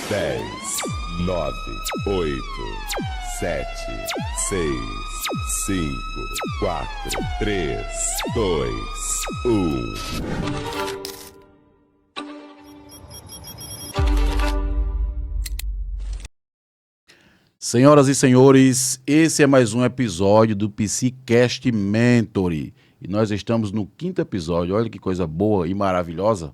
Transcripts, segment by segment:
10, 9, 8, 7, 6, 5, 4, 3, 2, 1. Senhoras e senhores, esse é mais um episódio do Psicast Mentory. E nós estamos no 5º episódio. Olha que coisa boa e maravilhosa.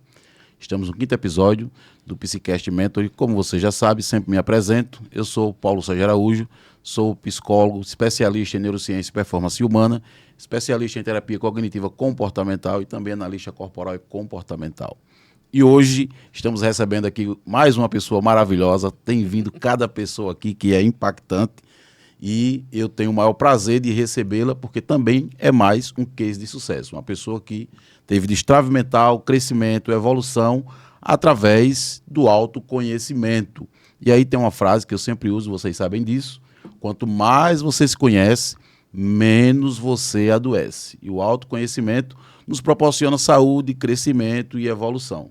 Estamos no 5º episódio do Psicast Mentory. Como você já sabe, sempre me apresento. Eu sou o Paulo Sérgio Araújo, sou psicólogo, especialista em neurociência e performance humana, especialista em terapia cognitiva comportamental e também analista corporal e comportamental. E hoje estamos recebendo aqui mais uma pessoa maravilhosa. Tem vindo cada pessoa aqui que é impactante e eu tenho o maior prazer de recebê-la porque também é mais um case de sucesso. Uma pessoa que teve destrave mental, crescimento, evolução através do autoconhecimento. E aí tem uma frase que eu sempre uso, vocês sabem disso: quanto mais você se conhece, menos você adoece. E o autoconhecimento nos proporciona saúde, crescimento e evolução.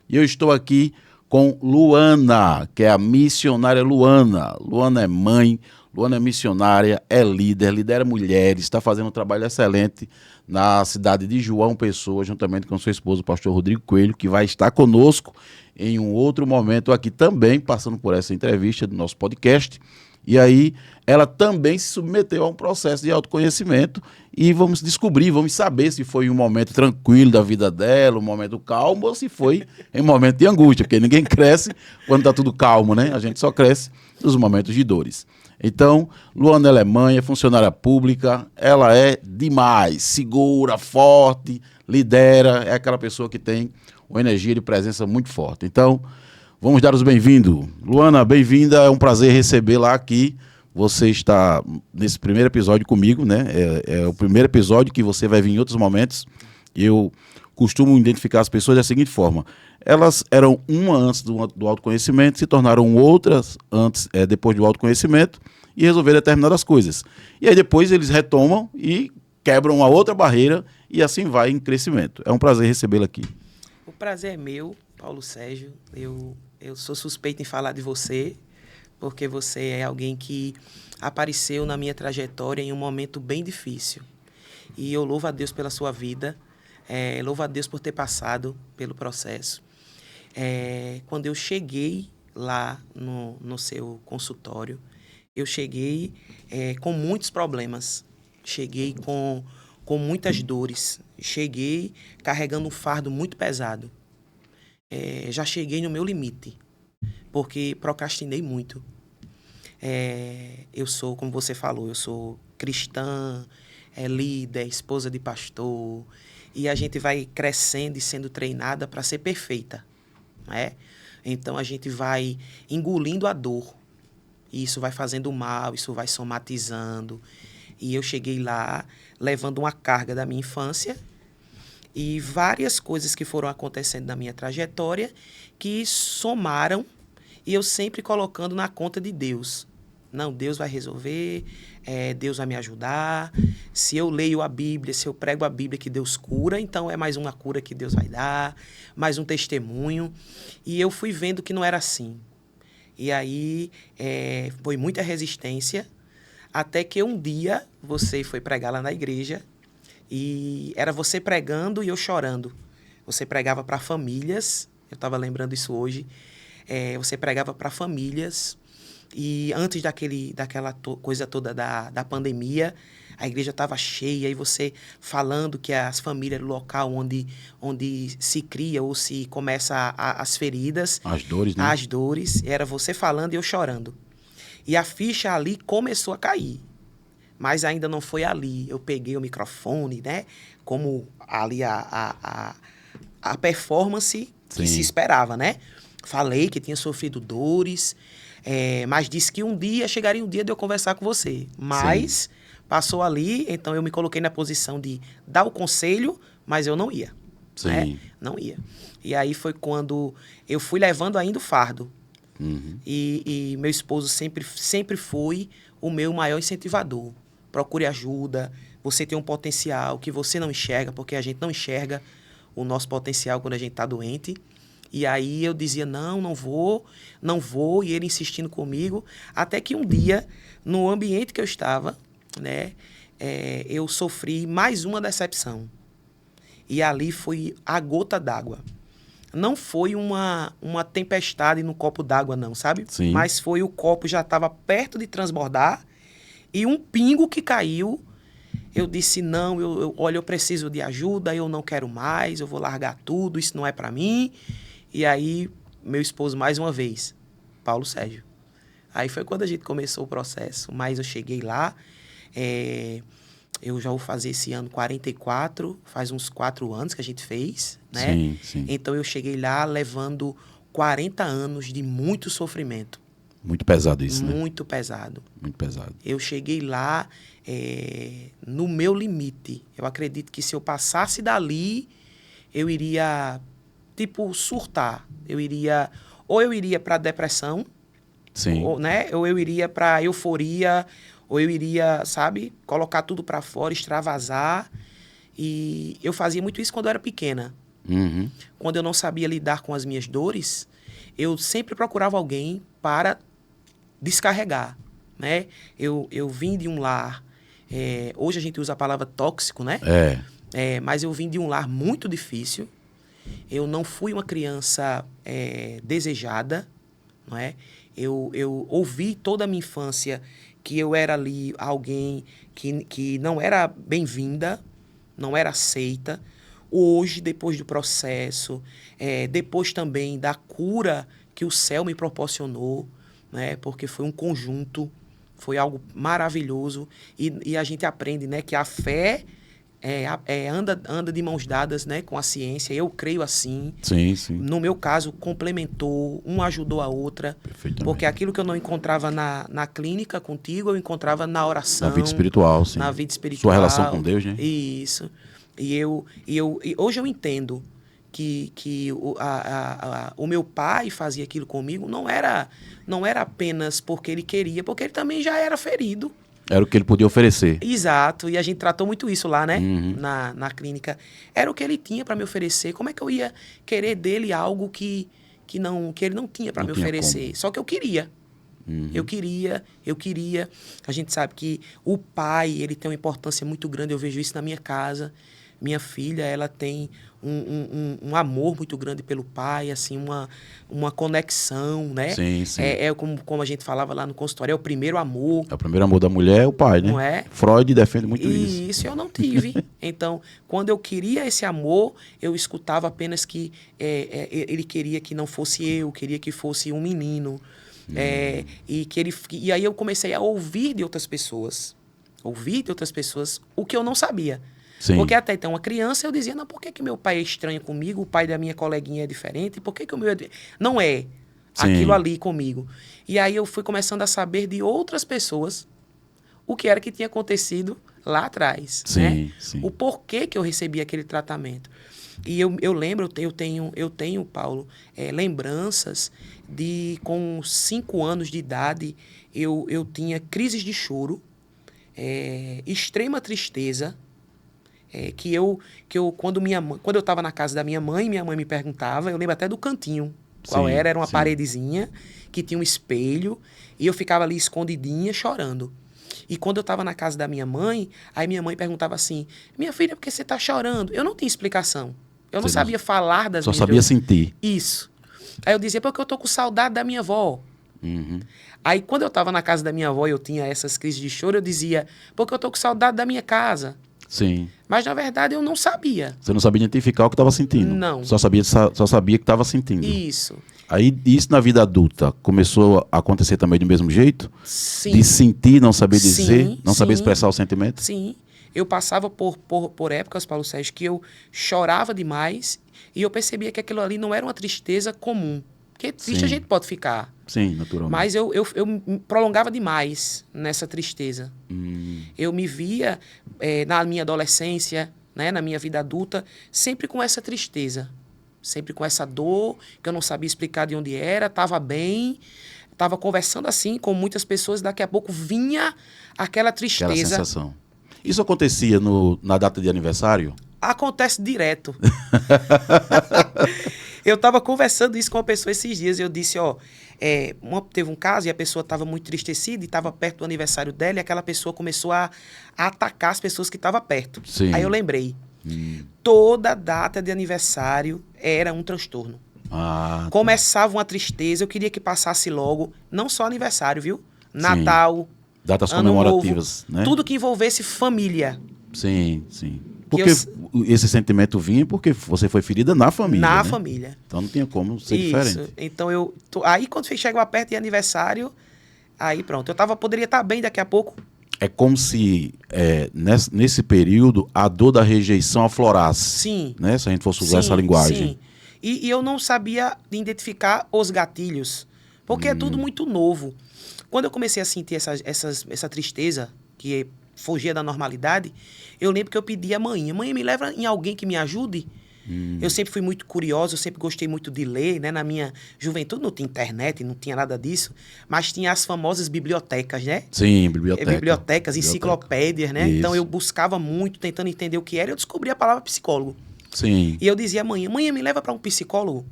E eu estou aqui com Luana, que é a missionária Luana. Luana é mãe, Luana é missionária, é líder, lidera mulheres, está fazendo um trabalho excelente na cidade de João Pessoa, juntamente com seu esposo, o pastor Rodrigo Coelho, que vai estar conosco em um outro momento aqui também, passando por essa entrevista do nosso podcast. E aí ela também se submeteu a um processo de autoconhecimento e vamos descobrir, vamos saber se foi um momento tranquilo da vida dela, um momento calmo, ou se foi em um momento de angústia, porque ninguém cresce quando está tudo calmo, né? A gente só cresce nos momentos de dores. Então, Luana, ela é mãe, é funcionária pública, ela é demais, segura, forte, lidera, é aquela pessoa que tem uma energia de presença muito forte. Então, vamos dar os bem-vindos. Luana, bem-vinda, é um prazer recebê-la aqui. Você está nesse primeiro episódio comigo, né? É o primeiro episódio que você vai vir em outros momentos. Eu costumo identificar as pessoas da seguinte forma: elas eram uma antes do autoconhecimento, se tornaram outras depois do autoconhecimento e resolveram determinadas coisas. E aí depois eles retomam e quebram uma outra barreira e assim vai em crescimento. É um prazer recebê-la aqui. O prazer é meu, Paulo Sérgio. Eu sou suspeito em falar de você, porque você é alguém que apareceu na minha trajetória em um momento bem difícil. E eu louvo a Deus pela sua vida, louvo a Deus por ter passado pelo processo. Quando eu cheguei lá no seu consultório, eu cheguei com muitos problemas, cheguei com muitas dores, cheguei carregando um fardo muito pesado. Já cheguei no meu limite, porque procrastinei muito. Eu sou, como você falou, eu sou cristã, líder, esposa de pastor, e a gente vai crescendo e sendo treinada para ser perfeita, né? Então a gente vai engolindo a dor, e isso vai fazendo mal, isso vai somatizando. E eu cheguei lá levando uma carga da minha infância e várias coisas que foram acontecendo na minha trajetória que somaram, e eu sempre colocando na conta de Deus. Não, Deus vai resolver, Deus vai me ajudar. Se eu leio a Bíblia, se eu prego a Bíblia que Deus cura, então é mais uma cura que Deus vai dar, mais um testemunho. E eu fui vendo que não era assim. E aí foi muita resistência, até que um dia você foi pregar lá na igreja e era você pregando e eu chorando. Você pregava para famílias, eu estava lembrando isso hoje, você pregava para famílias e antes daquela coisa toda da pandemia, a igreja estava cheia e você falando que as famílias eram o local onde se cria ou se começa as feridas. As dores, né? As dores, era você falando e eu chorando. E a ficha ali começou a cair. Mas ainda não foi ali. Eu peguei o microfone, né? Como ali a performance que se esperava, né? Falei que tinha sofrido dores, mas disse que chegaria um dia de eu conversar com você. Mas passou ali, então eu me coloquei na posição de dar o conselho, mas eu não ia. Né? Não ia. E aí foi quando eu fui levando ainda o fardo. Uhum. E meu esposo sempre foi o meu maior incentivador. Procure ajuda, você tem um potencial que você não enxerga, porque a gente não enxerga o nosso potencial quando a gente está doente. E aí eu dizia, não vou, e ele insistindo comigo, até que um dia, no ambiente que eu estava, né, eu sofri mais uma decepção. E ali foi a gota d'água. Não foi uma tempestade no copo d'água, não, sabe? Sim. Mas foi o copo já estava perto de transbordar e um pingo que caiu. Eu disse, não, olha, eu preciso de ajuda, eu não quero mais, eu vou largar tudo, isso não é para mim. E aí, meu esposo, mais uma vez, Paulo Sérgio. Aí foi quando a gente começou o processo, mas eu cheguei lá, eu já vou fazer esse ano 44, faz uns 4 anos que a gente fez, né? Sim, sim. Então eu cheguei lá levando 40 anos de muito sofrimento. Muito pesado isso, né? Muito pesado. Muito pesado. Eu cheguei lá no meu limite. Eu acredito que se eu passasse dali, eu iria, tipo, surtar. Ou eu iria para depressão, Sim. ou eu iria para euforia, ou eu iria, sabe, colocar tudo para fora, extravasar. E eu fazia muito isso quando eu era pequena. Uhum. Quando eu não sabia lidar com as minhas dores, eu sempre procurava alguém para descarregar, né? Eu vim de um lar, hoje a gente usa a palavra tóxico, né? Mas eu vim de um lar muito difícil. Eu não fui uma criança desejada, não é? Eu ouvi toda a minha infância que eu era ali alguém que não era bem-vinda, não era aceita. Hoje, depois do processo, depois também da cura que o céu me proporcionou, né? Porque foi um conjunto, foi algo maravilhoso. E a gente aprende, né, que a fé anda de mãos dadas, né, com a ciência. Eu creio assim. Sim, sim. No meu caso, complementou, uma ajudou a outra. Perfeitamente. Porque aquilo que eu não encontrava na clínica contigo, eu encontrava na oração. Na vida espiritual, sim. Na vida espiritual. Sua relação com Deus, né? Isso. E hoje eu entendo que o meu pai fazia aquilo comigo não era apenas porque ele queria, porque ele também já era ferido. Era o que ele podia oferecer. Exato, e a gente tratou muito isso lá, né? Uhum. Na clínica. Era o que ele tinha para me oferecer. Como é que eu ia querer dele algo que ele não tinha para me oferecer? Como. Só que eu queria. Uhum. Eu queria. A gente sabe que o pai, ele tem uma importância muito grande. Eu vejo isso na minha casa. Minha filha, ela tem um amor muito grande pelo pai, assim, uma conexão, né? Sim, sim. Como a gente falava lá no consultório, é o primeiro amor. É o primeiro amor da mulher é o pai, né? Não é? Freud defende muito isso. E isso eu não tive. Então, quando eu queria esse amor, eu escutava apenas que ele queria que não fosse eu, queria que fosse um menino. E aí eu comecei a ouvir de outras pessoas. O que eu não sabia. Sim. Porque até então, uma criança, eu dizia, não, por que meu pai é estranho comigo, o pai da minha coleguinha é diferente, por que o meu é... Não é aquilo ali comigo. E aí eu fui começando a saber de outras pessoas o que era que tinha acontecido lá atrás. Sim, né? sim. O porquê que eu recebi aquele tratamento. E eu lembro, eu tenho, Paulo, lembranças de, com 5 anos de idade, eu tinha crises de choro, extrema tristeza, quando eu estava na casa da minha mãe me perguntava, eu lembro até do cantinho, qual era uma paredezinha que tinha um espelho, e eu ficava ali escondidinha, chorando. E quando eu estava na casa da minha mãe, aí minha mãe perguntava assim, minha filha, por que você está chorando? Eu não tinha explicação. Eu não sabia falar das minhas... Só sabia sentir. Isso. Aí eu dizia, porque eu tô com saudade da minha avó. Uhum. Aí quando eu estava na casa da minha avó e eu tinha essas crises de choro, eu dizia, porque eu tô com saudade da minha casa. Sim. Mas, na verdade, eu não sabia. Você não sabia identificar o que estava sentindo? Não. Só sabia que estava sentindo. Isso. Aí, isso na vida adulta começou a acontecer também do mesmo jeito? Sim. De sentir, não saber dizer, Sim, não saber sim. expressar o sentimento? Sim. Eu passava por épocas, Paulo Sérgio, que eu chorava demais e eu percebia que aquilo ali não era uma tristeza comum. Porque triste Sim. a gente pode ficar. Sim, naturalmente. Mas eu me prolongava demais nessa tristeza. Eu me via na minha adolescência, né, na minha vida adulta, sempre com essa tristeza. Sempre com essa dor, que eu não sabia explicar de onde era, estava bem, estava conversando assim com muitas pessoas, daqui a pouco vinha aquela tristeza. Aquela sensação. Isso acontecia na data de aniversário? Acontece direto. Eu estava conversando isso com uma pessoa esses dias e eu disse, ó, teve um caso e a pessoa estava muito entristecida e estava perto do aniversário dela e aquela pessoa começou a atacar as pessoas que estavam perto. Sim. Aí eu lembrei, toda data de aniversário era um transtorno. Começava uma tristeza, eu queria que passasse logo, não só aniversário, viu? Natal, datas Ano comemorativas, Novo, né? tudo que envolvesse família. Sim, sim. Porque esse sentimento vinha porque você foi ferida na família, Na né? família. Então não tinha como ser Isso. diferente. Então aí quando chegava perto de aniversário, aí pronto. Poderia estar bem daqui a pouco. É como se nesse período a dor da rejeição aflorasse. Sim. Né? Se a gente fosse usar essa linguagem. Sim. E eu não sabia identificar os gatilhos, porque é tudo muito novo. Quando eu comecei a sentir essa tristeza, que fugia da normalidade, eu lembro que eu pedi a mãe, me leva em alguém que me ajude. Eu sempre fui muito curioso, eu sempre gostei muito de ler, né? Na minha juventude não tinha internet, não tinha nada disso, mas tinha as famosas bibliotecas, né? Sim, bibliotecas, enciclopédias, né? Isso. Então eu buscava muito, tentando entender o que era, e eu descobri a palavra psicólogo. Sim. E eu dizia, mãe, me leva para um psicólogo.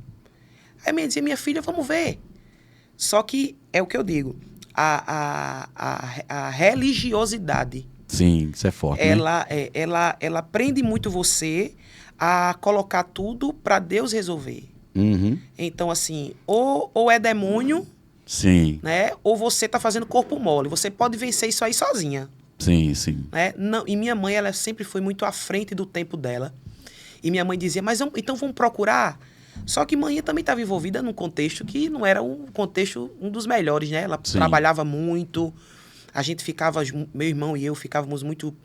Aí a mãe dizia, minha filha, vamos ver. Só que é o que eu digo, a religiosidade. Sim, isso é forte, né? Ela prende muito você a colocar tudo para Deus resolver. Então, assim, ou é demônio, sim, né? Ou você tá fazendo corpo mole. Você pode vencer isso aí sozinha. Sim, sim. Né? Não, e minha mãe, ela sempre foi muito à frente do tempo dela. E minha mãe dizia, mas então vamos procurar. Só que mãe também estava envolvida num contexto que não era um dos melhores, né? Ela trabalhava muito, a gente ficava, meu irmão e eu ficávamos muito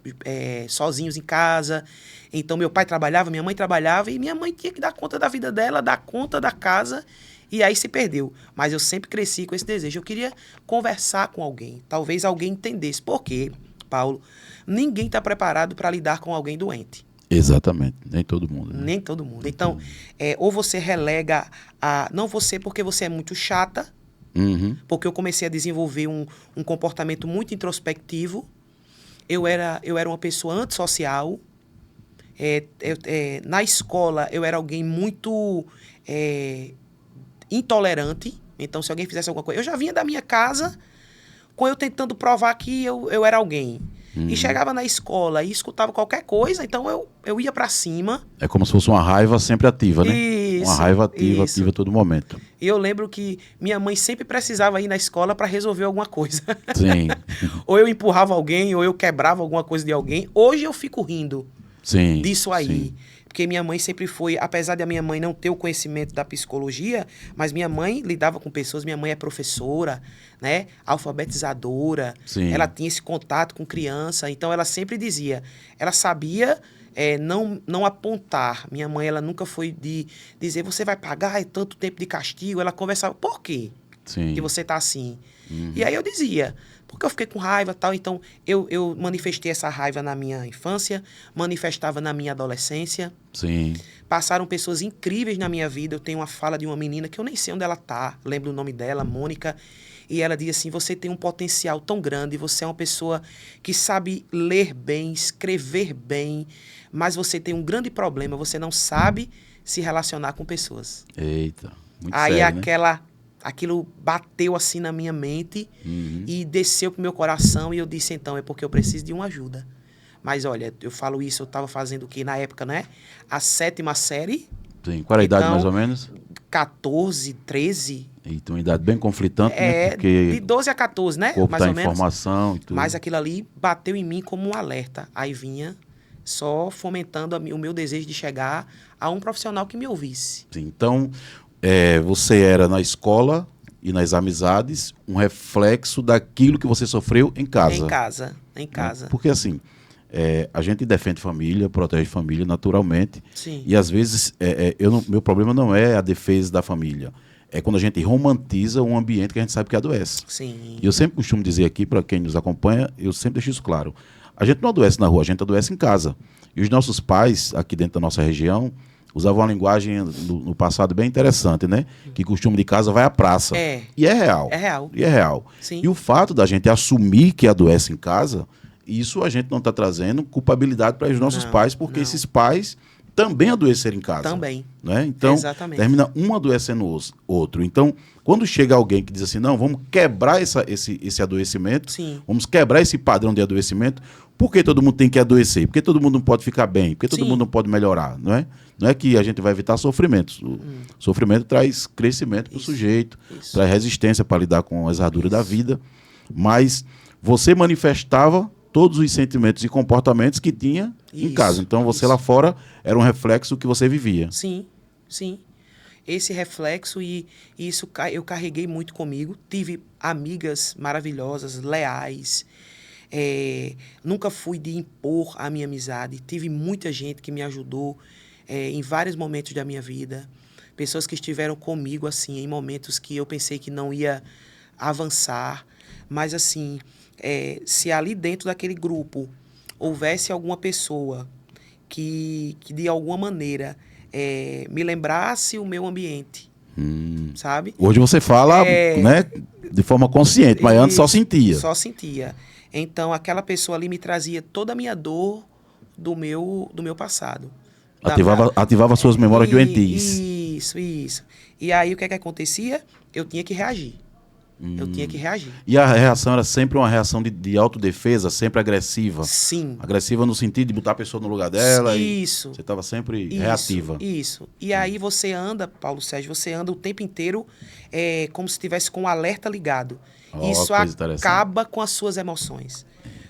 sozinhos em casa. Então meu pai trabalhava, minha mãe trabalhava e minha mãe tinha que dar conta da vida dela, dar conta da casa, e aí se perdeu. Mas eu sempre cresci com esse desejo. Eu queria conversar com alguém, talvez alguém entendesse. Por quê, Paulo? Ninguém está preparado para lidar com alguém doente. Exatamente, nem todo mundo. Né? Nem todo mundo. Então, ou você relega não você porque você é muito chata, porque eu comecei a desenvolver um comportamento muito introspectivo. Eu era uma pessoa antissocial. Na escola, eu era alguém muito intolerante. Então, se alguém fizesse alguma coisa... Eu já vinha da minha casa com eu tentando provar que eu era alguém. E chegava na escola e escutava qualquer coisa, então eu ia pra cima. É como se fosse uma raiva sempre ativa, né? Isso, uma raiva ativa a todo momento. E eu lembro que minha mãe sempre precisava ir na escola para resolver alguma coisa. Sim. Ou eu empurrava alguém, ou eu quebrava alguma coisa de alguém. Hoje eu fico rindo disso aí. Sim. Porque minha mãe sempre foi, apesar de a minha mãe não ter o conhecimento da psicologia, mas minha mãe lidava com pessoas, minha mãe é professora, né, alfabetizadora, Sim. Ela tinha esse contato com criança, então ela sempre dizia, ela sabia não apontar. Minha mãe, ela nunca foi de dizer, você vai pagar tanto tempo de castigo, ela conversava, por quê que você tá assim? E aí eu dizia, porque eu fiquei com raiva e tal, então eu manifestei essa raiva na minha infância, manifestava na minha adolescência. Sim. Passaram pessoas incríveis na minha vida. Eu tenho uma fala de uma menina que eu nem sei onde ela tá, lembro o nome dela, Mônica, e ela diz assim, você tem um potencial tão grande, você é uma pessoa que sabe ler bem, escrever bem, mas você tem um grande problema, você não sabe se relacionar com pessoas. Eita, muito aí sério, né? Aquilo bateu assim na minha mente e desceu pro meu coração e eu disse, então, é porque eu preciso de uma ajuda. Mas olha, eu falo isso, eu estava fazendo o que na época, né? A 7ª série. Sim, qual era a idade mais ou menos? 14, 13. Então, uma idade bem conflitante, né? Porque de 12 a 14, né? O corpo mais tá ou em menos. formação e tudo. Mas aquilo ali bateu em mim como um alerta. Aí vinha só fomentando o meu desejo de chegar a um profissional que me ouvisse. Sim, então, você era na escola e nas amizades um reflexo daquilo que você sofreu em casa. Em casa. Porque assim, a gente defende família, protege família naturalmente. Sim. E às vezes, meu problema não é a defesa da família. É quando a gente romantiza um ambiente que a gente sabe que adoece. Sim. E eu sempre costumo dizer aqui, para quem nos acompanha, eu sempre deixo isso claro. A gente não adoece na rua, a gente adoece em casa. E os nossos pais, aqui dentro da nossa região, usavam uma linguagem no passado bem interessante, né? Que costume de casa vai à praça. E é real. É real. E é real. Sim. E o fato da gente assumir que adoece em casa, isso a gente não está trazendo culpabilidade para os nossos pais, porque esses pais também adoeceram em casa. Também. Né? Então, Exatamente. termina um adoecendo o outro. Então, quando chega alguém que diz assim, não, vamos quebrar esse adoecimento, Sim. vamos quebrar esse padrão de adoecimento, por que todo mundo tem que adoecer? Por que todo mundo não pode ficar bem? Por que todo Sim. mundo não pode melhorar? Não é? Não é que a gente vai evitar sofrimentos. O sofrimento traz crescimento para o sujeito, Isso. traz resistência para lidar com as arduras da vida, mas você manifestava todos os sentimentos e comportamentos que tinha em Isso, casa. Então, você isso. lá fora era um reflexo do que você vivia. Sim, sim. Esse reflexo e isso eu carreguei muito comigo. Tive amigas maravilhosas, leais. Nunca fui de impor a minha amizade. Tive muita gente que me ajudou em vários momentos da minha vida. Pessoas que estiveram comigo, assim, em momentos que eu pensei que não ia avançar. Mas, assim, se ali dentro daquele grupo houvesse alguma pessoa que de alguma maneira me lembrasse o meu ambiente, sabe? Hoje você fala, né, de forma consciente, mas antes só sentia. Só sentia. Então, aquela pessoa ali me trazia toda a minha dor do meu passado. Ativava suas memórias doentias. Isso. E aí, o que acontecia? Eu tinha que reagir. Eu tinha que reagir. E a reação era sempre uma reação de autodefesa, sempre agressiva. Sim. Agressiva no sentido de botar a pessoa no lugar dela. Isso. E você estava sempre reativa. Isso. E aí você anda, Paulo Sérgio, você anda o tempo inteiro como se estivesse com o alerta ligado. Isso acaba com as suas emoções.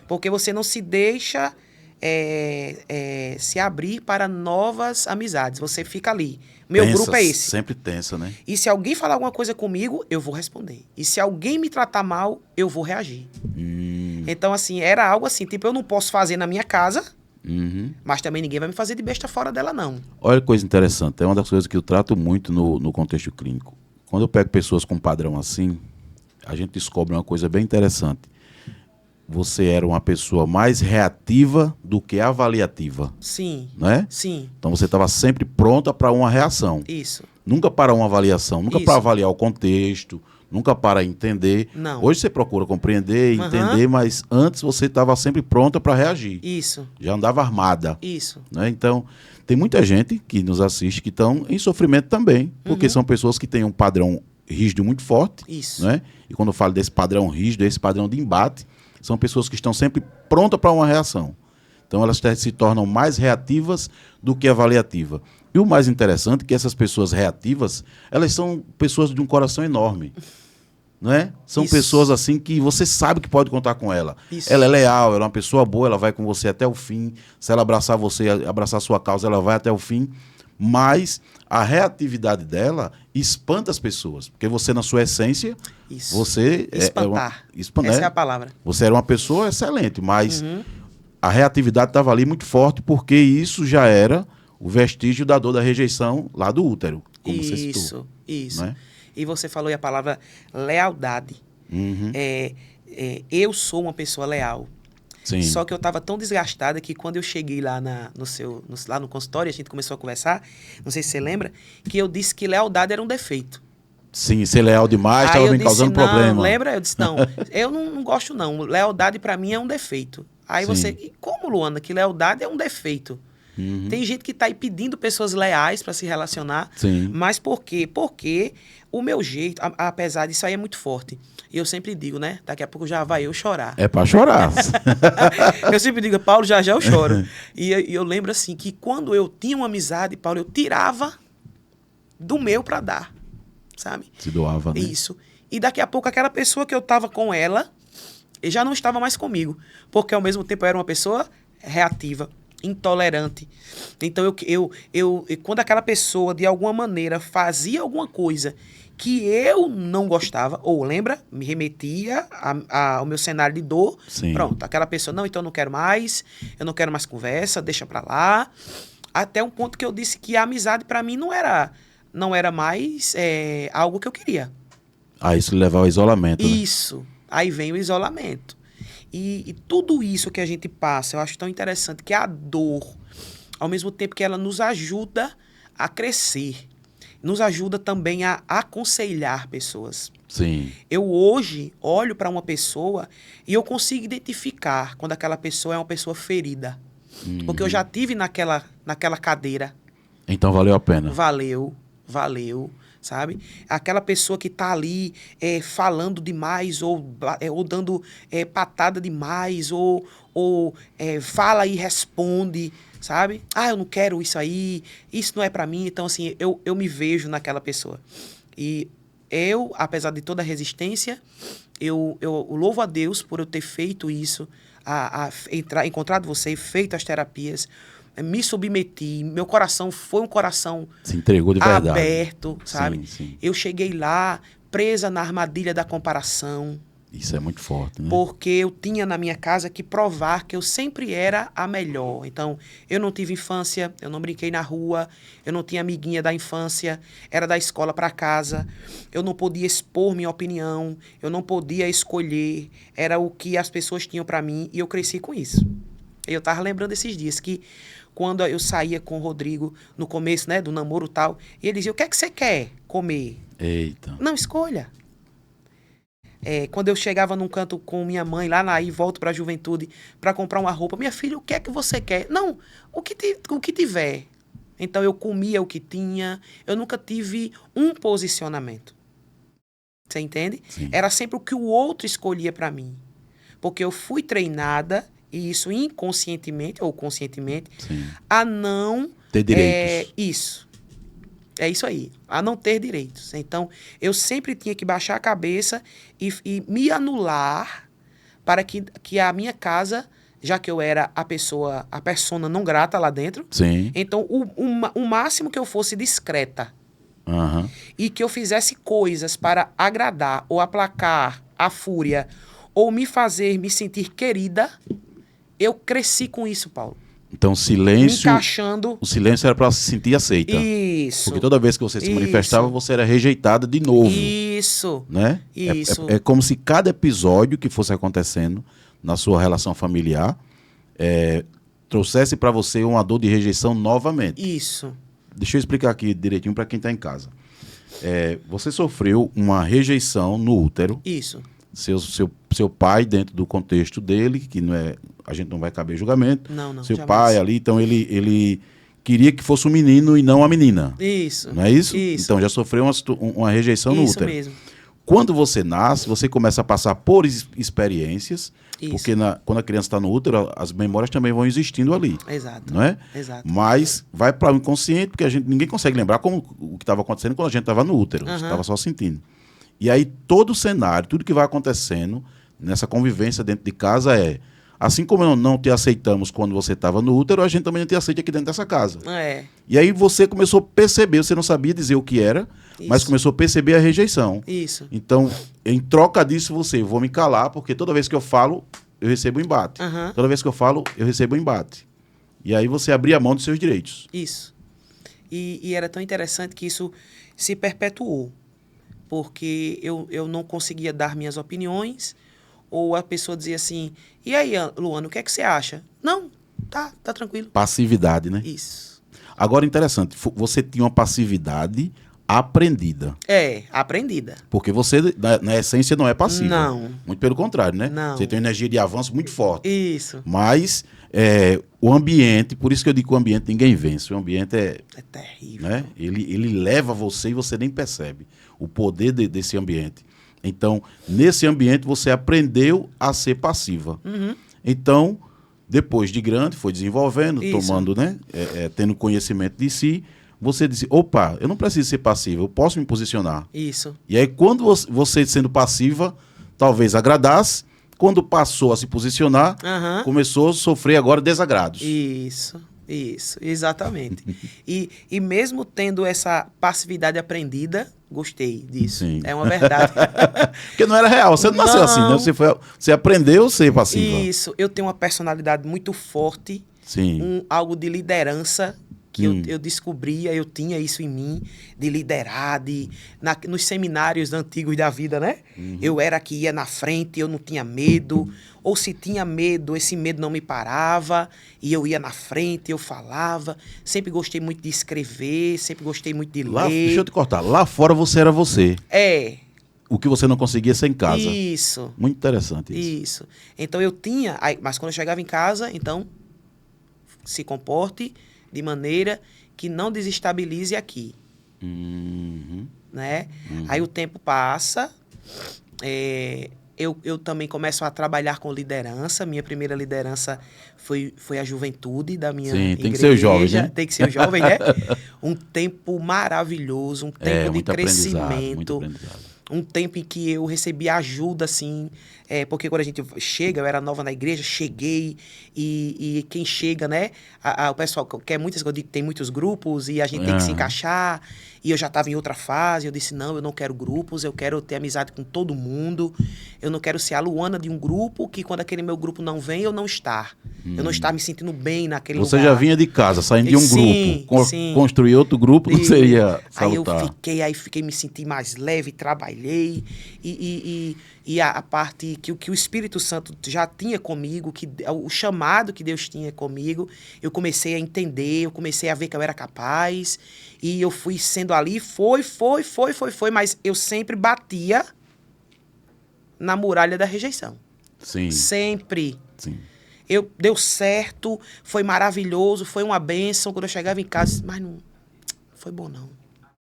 Porque você não se deixa se abrir para novas amizades. Você fica ali. Meu grupo é esse. Sempre tensa, né? E se alguém falar alguma coisa comigo, eu vou responder. E se alguém me tratar mal, eu vou reagir. Então, assim, era algo assim, tipo, eu não posso fazer na minha casa, mas também ninguém vai me fazer de besta fora dela, não. Olha que coisa interessante. É uma das coisas que eu trato muito no contexto clínico. Quando eu pego pessoas com padrão assim, a gente descobre uma coisa bem interessante. Você era uma pessoa mais reativa do que avaliativa. Sim. Não é? Sim. Então você estava sempre pronta para uma reação. Isso. Nunca para uma avaliação, nunca para avaliar o contexto, nunca para entender. Não. Hoje você procura compreender, entender, mas antes você estava sempre pronta para reagir. Isso. Já andava armada. Isso. Né? Então, tem muita gente que nos assiste que estão em sofrimento também, porque são pessoas que têm um padrão rígido muito forte. Isso. Né? E quando eu falo desse padrão rígido, esse padrão de embate, são pessoas que estão sempre prontas para uma reação. Então, elas se tornam mais reativas do que avaliativas. E o mais interessante é que essas pessoas reativas, elas são pessoas de um coração enorme. Não é? São pessoas assim que você sabe que pode contar com ela. Isso. Ela é leal, ela é uma pessoa boa, ela vai com você até o fim. Se ela abraçar você, abraçar a sua causa, ela vai até o fim. Mas a reatividade dela espanta as pessoas. Porque você, na sua essência, você... Espantar. Essa é a palavra. Você era uma pessoa excelente, mas a reatividade estava ali muito forte porque isso já era o vestígio da dor da rejeição lá do útero, como você citou. Isso. Né? E você falou aí a palavra lealdade. Eu sou uma pessoa leal. Sim. Só que eu estava tão desgastada que quando eu cheguei lá, lá no consultório, a gente começou a conversar, não sei se você lembra, que eu disse que lealdade era um defeito. Sim, ser leal demais estava me causando problema. Lembra? Eu disse, não, eu não gosto não. Lealdade para mim é um defeito. Aí você, e como, Luana, que lealdade é um defeito? Tem gente que está aí pedindo pessoas leais para se relacionar. Sim. Mas por quê? Porque o meu jeito, apesar disso aí é muito forte. E eu sempre digo, né? Daqui a pouco já vai eu chorar. É para chorar. Eu sempre digo, Paulo, já eu choro. E eu lembro assim, que quando eu tinha uma amizade, Paulo, eu tirava do meu para dar. Sabe? Se doava, né? Isso. E daqui a pouco aquela pessoa que eu estava com ela, já não estava mais comigo. Porque ao mesmo tempo eu era uma pessoa reativa, intolerante. Então, quando aquela pessoa, de alguma maneira, fazia alguma coisa que eu não gostava, ou lembra, me remetia ao meu cenário de dor, pronto, aquela pessoa, não, então eu não quero mais conversa, deixa pra lá. Até um ponto que eu disse que a amizade pra mim não era mais algo que eu queria. Isso levava ao isolamento. Isso. Né? Aí vem o isolamento. E tudo isso que a gente passa, eu acho tão interessante que a dor, ao mesmo tempo que ela nos ajuda a crescer, nos ajuda também a aconselhar pessoas. Sim. Eu hoje olho para uma pessoa e eu consigo identificar quando aquela pessoa é uma pessoa ferida. Porque eu já tive naquela cadeira. Então valeu a pena. Valeu, sabe? Aquela pessoa que tá ali falando demais, ou dando patada demais, ou fala e responde, sabe? Ah, eu não quero isso aí, isso não é pra mim. Então, assim, eu me vejo naquela pessoa. E eu, apesar de toda a resistência, eu louvo a Deus por eu ter feito isso, encontrado você, feito as terapias, me submeti, meu coração foi um coração Se entregou de verdade. aberto, sabe? Sim, sim. Eu cheguei lá presa na armadilha da comparação, Isso é muito forte, né? porque eu tinha na minha casa que provar que eu sempre era a melhor. Então, eu não tive infância, eu não brinquei na rua, eu não tinha amiguinha da infância, era da escola para casa, eu não podia expor minha opinião, eu não podia escolher, era o que as pessoas tinham para mim, e eu cresci com isso. Eu tava lembrando esses dias que quando eu saía com o Rodrigo no começo, né, do namoro e tal, e ele dizia: o que é que você quer comer? Eita. Não, escolha. Quando eu chegava num canto com minha mãe, lá aí volto para a juventude, para comprar uma roupa, minha filha, o que é que você quer? Não, o que tiver. Então eu comia o que tinha, eu nunca tive um posicionamento. Você entende? Sim. Era sempre o que o outro escolhia para mim. Porque eu fui treinada, e isso inconscientemente ou conscientemente, Sim. a não... Ter direitos. Isso. É isso aí, a não ter direitos. Então, eu sempre tinha que baixar a cabeça e me anular para que a minha casa, já que eu era a persona não grata lá dentro, Sim. então o máximo que eu fosse discreta Aham. e que eu fizesse coisas para agradar ou aplacar a fúria ou me fazer me sentir querida, eu cresci com isso, Paulo. Então, Me silêncio. encaixando. O silêncio era para se sentir aceita. Isso. Porque toda vez que você se Isso. manifestava, você era rejeitada de novo. Isso. Né? Isso. É como se cada episódio que fosse acontecendo na sua relação familiar trouxesse para você uma dor de rejeição novamente. Isso. Deixa eu explicar aqui direitinho para quem está em casa. Você sofreu uma rejeição no útero. Isso. Seu pai, dentro do contexto dele, que não é, a gente não vai caber julgamento. Não, Seu jamais. pai ali, então ele queria que fosse um menino e não uma menina. Isso. Não é isso? Isso. Então já sofreu uma rejeição no Isso útero. mesmo. Quando você nasce, você começa a passar por experiências, Isso. porque quando a criança está no útero, as memórias também vão existindo ali. Exato. Não é? Exato. Mas vai para o inconsciente, porque ninguém consegue lembrar o que estava acontecendo quando a gente estava no útero. Você Aham. estava só sentindo. E aí todo o cenário, tudo que vai acontecendo nessa convivência dentro de casa assim como não te aceitamos quando você estava no útero, a gente também não te aceita aqui dentro dessa casa. E aí você começou a perceber, você não sabia dizer o que era, mas Isso. começou a perceber a rejeição. Isso. Então, em troca disso, eu vou me calar, porque toda vez que eu falo, eu recebo um embate. Aham. Toda vez que eu falo, eu recebo um embate. E aí você abria a mão dos seus direitos. Isso. E era tão interessante que isso se perpetuou. Porque eu não conseguia dar minhas opiniões, ou a pessoa dizia assim: e aí, Luana, o que é que você acha? Não, tá tranquilo. Passividade, né? Isso. Agora, interessante, você tinha uma passividade aprendida. Aprendida. Porque você, na essência, não é passiva. Não. Muito pelo contrário, né? Não. Você tem uma energia de avanço muito forte. Isso. Mas o ambiente, por isso que eu digo que o ambiente ninguém vence. O ambiente É terrível. né? Ele leva você e você nem percebe o poder desse ambiente. Então, nesse ambiente, você aprendeu a ser passiva. Uhum. Então, depois de grande, foi desenvolvendo, Isso. tomando, né? Tendo conhecimento de si, você disse: opa, eu não preciso ser passiva, eu posso me posicionar. Isso. E aí, quando você sendo passiva, talvez agradasse, quando passou a se posicionar, Aham. começou a sofrer agora desagrados. Isso, exatamente. E mesmo tendo essa passividade aprendida, gostei disso. Sim. É uma verdade. Porque não era real, você não nasceu assim, né? Você aprendeu a ser passiva. Isso, eu tenho uma personalidade muito forte, Sim. algo de liderança que eu descobria, eu tinha isso em mim, de liderar, nos seminários antigos da vida, né? Eu era que ia na frente, eu não tinha medo, ou se tinha medo, esse medo não me parava, e eu ia na frente, eu falava, sempre gostei muito de escrever, sempre gostei muito de ler. Deixa eu te cortar, lá fora você era você. O que você não conseguia ser em casa. Isso. Muito interessante isso. Isso. Então eu tinha, mas quando eu chegava em casa, então se comporte de maneira que não desestabilize aqui. Né? Aí o tempo passa, eu também começo a trabalhar com liderança. Minha primeira liderança foi a juventude da minha igreja. Tem que ser o jovem, né? Tem que ser o jovem, né? Um tempo maravilhoso, um tempo de crescimento. Um tempo em que eu recebi ajuda, assim, porque quando a gente chega, eu era nova na igreja, cheguei, e quem chega, né, o pessoal quer muitas coisas, tem muitos grupos, e a gente tem que se encaixar, e eu já estava em outra fase, eu disse, não, eu não quero grupos, eu quero ter amizade com todo mundo, eu não quero ser a Luana de um grupo, que quando aquele meu grupo não vem, eu não estar. Eu não estar me sentindo bem naquele lugar. Você já vinha de casa, saindo de um grupo, construir outro grupo não seria salutar. Aí fiquei me senti mais leve, trabalhei, e a parte que o Espírito Santo já tinha comigo, o chamado que Deus tinha comigo, eu comecei a entender, eu comecei a ver que eu era capaz, e eu fui sendo ali, foi, mas eu sempre batia na muralha da rejeição. Sim. Sempre. Sim. Deu certo, foi maravilhoso, foi uma bênção. Quando eu chegava em casa, mas não foi bom não,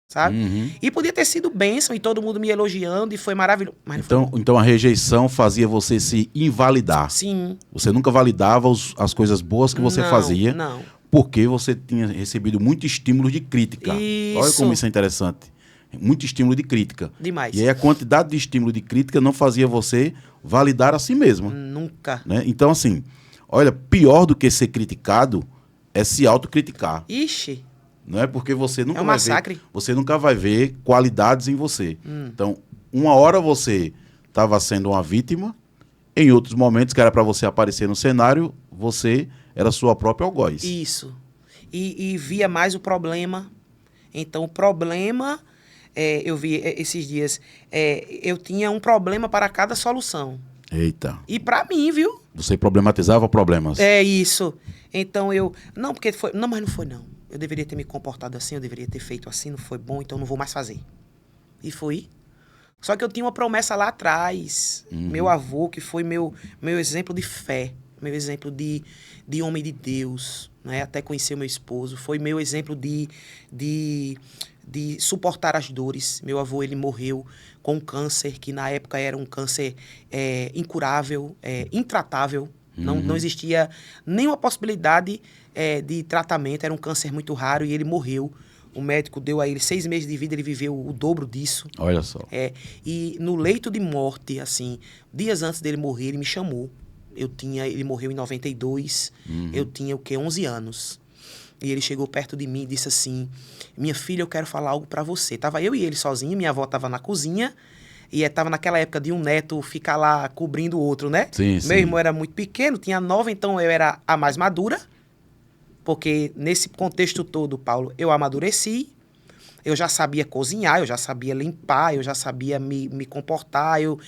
sabe? E podia ter sido bênção e todo mundo me elogiando e foi maravilhoso. Mas então a rejeição fazia você se invalidar. Sim. Você nunca validava as coisas boas que você fazia. Não. Porque você tinha recebido muito estímulo de crítica. Isso. Olha como isso é interessante. Muito estímulo de crítica. Demais. E aí a quantidade de estímulo de crítica não fazia você validar a si mesmo. Nunca. Né? Então, assim, olha, pior do que ser criticado é se autocriticar. Ixi. Não é porque você nunca É um massacre. Você nunca vai ver qualidades em você. Então, uma hora você estava sendo uma vítima, em outros momentos que era para você aparecer no cenário, você era sua própria algoz. Isso. E via mais o problema. Então, o problema, eu vi esses dias, eu tinha um problema para cada solução. Eita. E para mim, viu? Você problematizava problemas. É isso. Então não, porque foi, não, mas não foi não. Eu deveria ter me comportado assim, eu deveria ter feito assim, não foi bom, então não vou mais fazer. E fui. Só que eu tinha uma promessa lá atrás. Meu avô, que foi meu exemplo de fé, meu exemplo de homem de Deus, né? Até conhecer o meu esposo, foi meu exemplo de suportar as dores. Meu avô, ele morreu com um câncer, que na época era um câncer incurável, intratável. Não existia nenhuma possibilidade de tratamento, era um câncer muito raro e ele morreu. O médico deu a ele 6 meses de vida, ele viveu o dobro disso. Olha só. E no leito de morte, assim, dias antes dele morrer, ele me chamou. Ele morreu em 92, eu tinha o quê? 11 anos. E ele chegou perto de mim e disse assim, minha filha, eu quero falar algo pra você. Tava eu e ele sozinho, minha avó tava na cozinha, e tava naquela época de um neto ficar lá cobrindo o outro, né? Sim, Meu irmão era muito pequeno, tinha 9, então eu era a mais madura, porque nesse contexto todo, Paulo, eu amadureci, eu já sabia cozinhar, eu já sabia limpar, eu já sabia me comportar, eu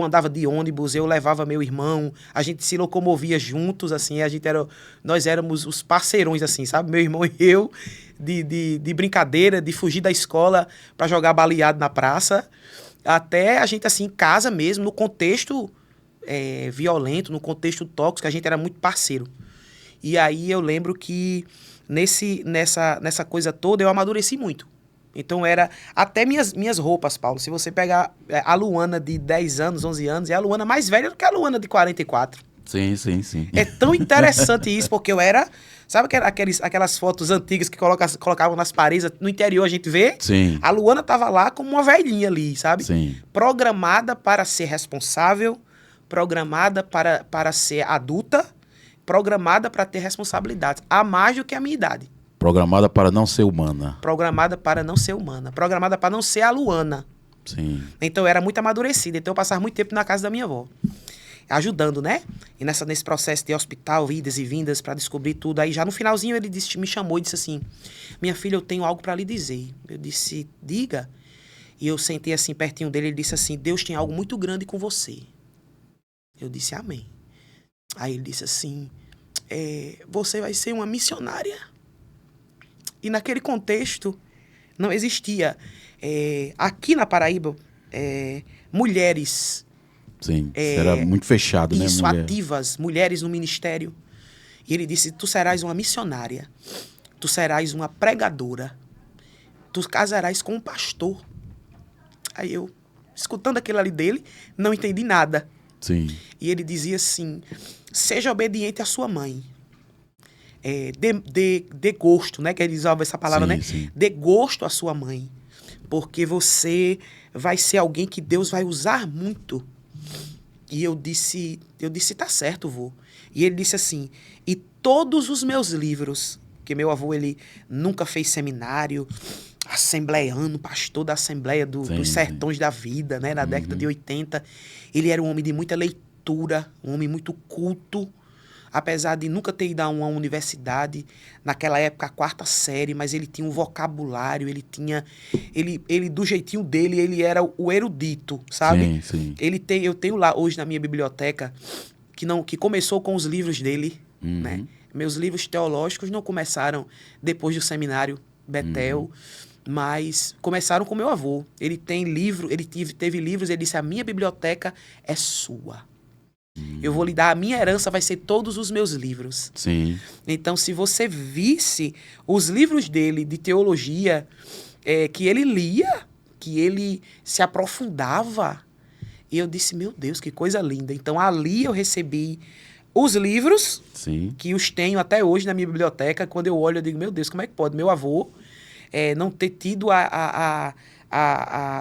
andava de ônibus, eu levava meu irmão, a gente se locomovia juntos, assim, nós éramos os parceirões, assim, sabe? Meu irmão e eu, de brincadeira, de fugir da escola para jogar baleado na praça, até a gente, assim, em casa mesmo, no contexto violento, no contexto tóxico, a gente era muito parceiro. E aí eu lembro que nessa coisa toda eu amadureci muito. Então era até minhas roupas, Paulo. Se você pegar a Luana de 10 anos, 11 anos, é a Luana mais velha do que a Luana de 44. Sim. É tão interessante isso, porque eu era... Sabe aquelas fotos antigas que colocavam nas paredes, no interior a gente vê? Sim. A Luana tava lá como uma velhinha ali, sabe? Sim. Programada para ser responsável, programada para ser adulta, programada para ter responsabilidades, a mais do que a minha idade. Programada para não ser humana. Programada para não ser humana. Programada para não ser a Luana. Sim. Então eu era muito amadurecida. Então eu passava muito tempo na casa da minha avó. Ajudando, né? E nesse processo de hospital, idas e vindas, para descobrir tudo. Aí já no finalzinho ele me chamou e disse assim, minha filha, eu tenho algo para lhe dizer. Eu disse, diga. E eu sentei assim pertinho dele, ele disse assim, Deus tem algo muito grande com você. Eu disse, amém. Aí ele disse assim, você vai ser uma missionária. E naquele contexto não existia, aqui na Paraíba, mulheres... Sim, era muito fechado, né? Isso, ativas, mulheres no ministério. E ele disse, tu serás uma missionária, tu serás uma pregadora, tu casarás com um pastor. Aí eu, escutando aquilo ali dele, não entendi nada. Sim. E ele dizia assim, seja obediente à sua mãe. Dê gosto, né? Que ele usava essa palavra, Sim, né? sim. Dê gosto à sua mãe. Porque você vai ser alguém que Deus vai usar muito. E eu disse, tá certo, vô. E ele disse assim, e todos os meus livros, que meu avô, ele nunca fez seminário, assembleiano, pastor da Assembleia dos Sertões da Vida, né? Na década de 80. Ele era um homem de muita leitura, um homem muito culto, apesar de nunca ter ido a uma universidade, naquela época a 4ª série, mas ele tinha um vocabulário, ele do jeitinho dele, ele era o erudito, sabe? Sim. Eu tenho lá hoje na minha biblioteca, que começou com os livros dele, né? Meus livros teológicos não começaram depois do seminário Betel, mas começaram com meu avô. Ele tem livro, teve livros, ele disse, a minha biblioteca é sua. Eu vou lhe dar, a minha herança vai ser todos os meus livros. Sim. Então, se você visse os livros dele de teologia, que ele lia, que ele se aprofundava, e eu disse, meu Deus, que coisa linda. Então, ali eu recebi os livros, Sim. que os tenho até hoje na minha biblioteca. Quando eu olho, eu digo, meu Deus, como é que pode? Meu avô não ter tido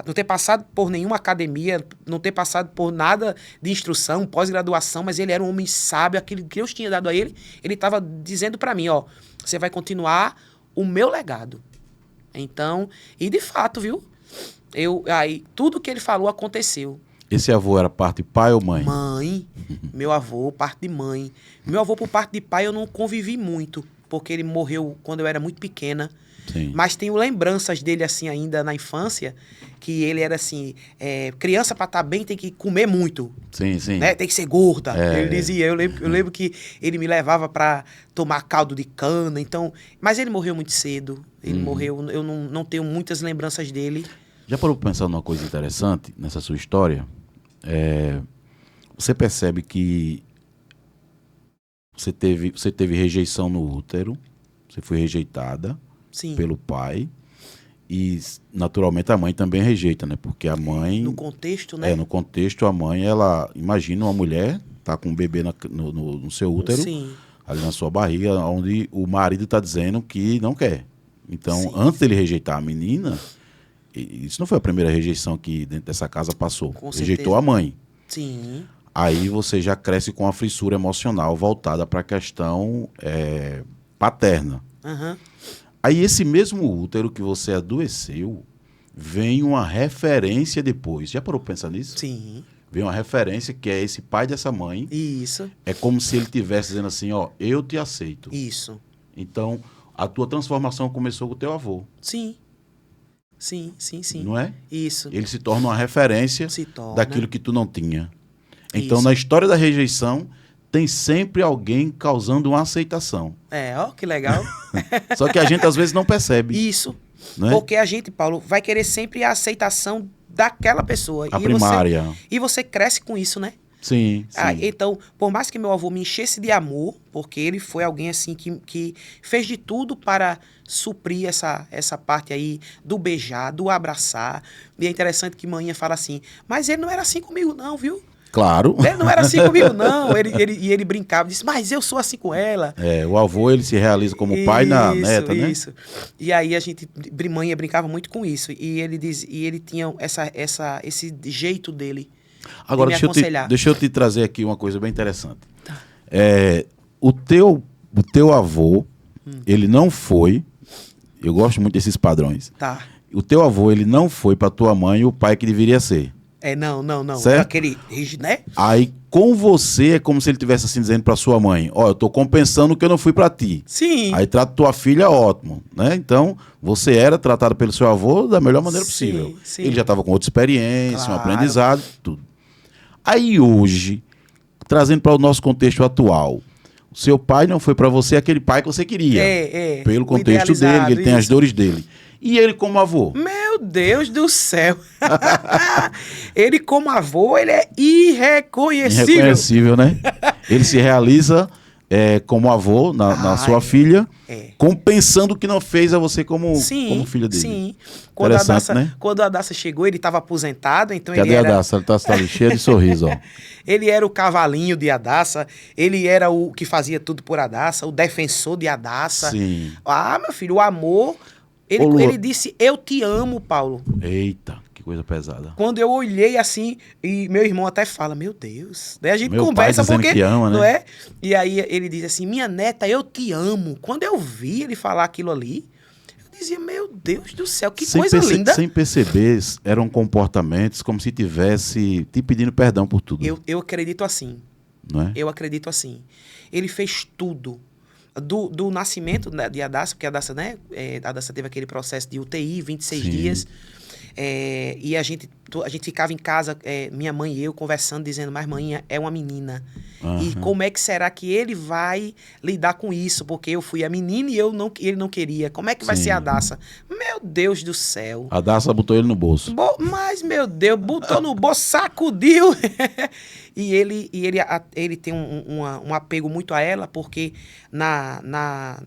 não ter passado por nenhuma academia, não ter passado por nada de instrução, pós-graduação, mas ele era um homem sábio, aquilo que Deus tinha dado a ele, ele estava dizendo para mim, ó, você vai continuar o meu legado. Então, e de fato, viu? Aí, tudo que ele falou aconteceu. Esse avô era parte de pai ou mãe? Mãe, meu avô, parte de mãe. Meu avô, por parte de pai, eu não convivi muito, porque ele morreu quando eu era muito pequena. Sim. Mas tenho lembranças dele, assim, ainda na infância, que ele era assim, criança para estar bem tem que comer muito. Sim. Né? Tem que ser gorda. Ele dizia, eu lembro que ele me levava para tomar caldo de cana, então... Mas ele morreu muito cedo. Ele morreu, eu não tenho muitas lembranças dele. Já parou para pensar numa coisa interessante nessa sua história? Você percebe que você teve rejeição no útero, você foi rejeitada. Sim. Pelo pai, e naturalmente a mãe também rejeita, né? Porque a mãe... No contexto, né? No contexto, a mãe, ela... Imagina uma mulher, tá com um bebê no seu útero, Sim. ali na sua barriga, onde o marido tá dizendo que não quer. Então, Sim. antes dele rejeitar a menina, isso não foi a primeira rejeição que dentro dessa casa passou. Com Rejeitou certeza. a mãe. Sim. Aí você já cresce com uma fissura emocional voltada para a questão paterna. Aham. Aí esse mesmo útero que você adoeceu, vem uma referência depois. Já parou para pensar nisso? Sim. Vem uma referência que é esse pai dessa mãe. Isso. É como se ele estivesse dizendo assim, ó, eu te aceito. Isso. Então, a tua transformação começou com o teu avô. Sim. Sim. Não é? Isso. Ele se torna uma referência daquilo que tu não tinha. Então, Isso. na história da rejeição, tem sempre alguém causando uma aceitação. Ó, que legal. Só que a gente às vezes não percebe. Isso. Não é? Porque a gente, Paulo, vai querer sempre a aceitação daquela pessoa. A primária. E você cresce com isso, né? Sim. Então, por mais que meu avô me enchesse de amor, porque ele foi alguém assim que fez de tudo para suprir essa parte aí do beijar, do abraçar. E é interessante que manhã fala assim, mas ele não era assim comigo não, viu? Claro. Ele não era assim comigo, não. Ele brincava, disse, mas eu sou assim com ela. O avô, ele se realiza como pai na neta, né? Isso. E aí mãe brincava muito com isso. E ele tinha esse jeito dele. Agora, de me aconselhar. deixa eu te trazer aqui uma coisa bem interessante. Tá. O teu avô, ele não foi... Eu gosto muito desses padrões. Tá. O teu avô, ele não foi para tua mãe o pai que deveria ser. Não. Certo? Aquele, né? Aí, com você, é como se ele estivesse assim dizendo pra sua mãe, ó, eu tô compensando que eu não fui pra ti. Sim. Aí trata tua filha ótimo, né? Então, você era tratado pelo seu avô da melhor maneira possível. Sim. Ele já estava com outra experiência, Claro. um aprendizado, tudo. Aí hoje, trazendo para o nosso contexto atual, o seu pai não foi pra você aquele pai que você queria. Pelo contexto dele, ele tem as dores dele. E ele como avô? Meu Deus do céu. Ele como avô, ele é irreconhecível. Irreconhecível, né? Ele se realiza como avô na sua Ai, filha, é. compensando o que não fez a você como filha dele. Sim. Interessante, Quando a Daça chegou, ele estava aposentado, então Cadê ele a era... Daça? Ela tá ali cheia de sorriso, ó. Ele era o cavalinho de Adassa, ele era o que fazia tudo por Adassa, o defensor de Adassa. Sim. Ah, meu filho, o amor... Ele, Ô, Lu- ele disse, eu te amo, Paulo. Eita, que coisa pesada. Quando eu olhei assim, e meu irmão até fala, meu Deus. Daí a gente Meu pai conversa dizendo porque, que ama, né? não é? E aí ele diz assim, minha neta, eu te amo. Quando eu vi ele falar aquilo ali, eu dizia, meu Deus do céu, que coisa linda. Sem perceber, eram comportamentos como se tivesse te pedindo perdão por tudo. Eu acredito assim. Não é? Eu acredito assim. Ele fez tudo. Do nascimento de Adassa, porque a Adassa, né? A Adassa teve aquele processo de UTI, 26 Sim. dias. E a gente ficava em casa, minha mãe e eu, conversando, dizendo, mas mãe, é uma menina. E como é que será que ele vai lidar com isso? Porque eu fui a menina e ele não queria. Como é que vai Sim. ser a Adassa? Meu Deus do céu. A Daça botou ele no bolso. Mas, meu Deus, botou no bolso, sacudiu. E ele tem um apego muito a ela, porque na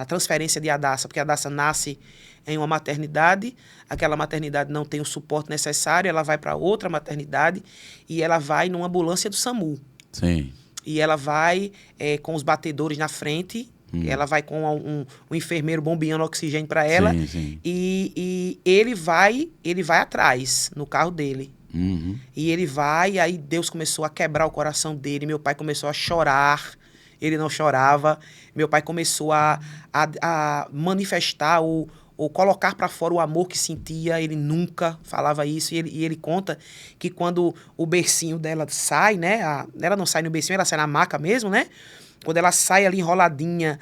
transferência de Adassa, porque a Adassa nasce em uma maternidade, aquela maternidade não tem o suporte necessário, ela vai para outra maternidade e ela vai numa ambulância do SAMU. Sim. E ela vai com os batedores na frente, ela vai com um enfermeiro bombeando oxigênio para ela, Sim, sim. e ele vai atrás, no carro dele. Uhum. E ele vai, e aí Deus começou a quebrar o coração dele, meu pai começou a chorar, ele não chorava, meu pai começou a manifestar ou colocar para fora o amor que sentia, ele nunca falava isso, e ele conta que quando o bercinho dela sai, né, ela não sai no bercinho, ela sai na maca mesmo, né, quando ela sai ali enroladinha,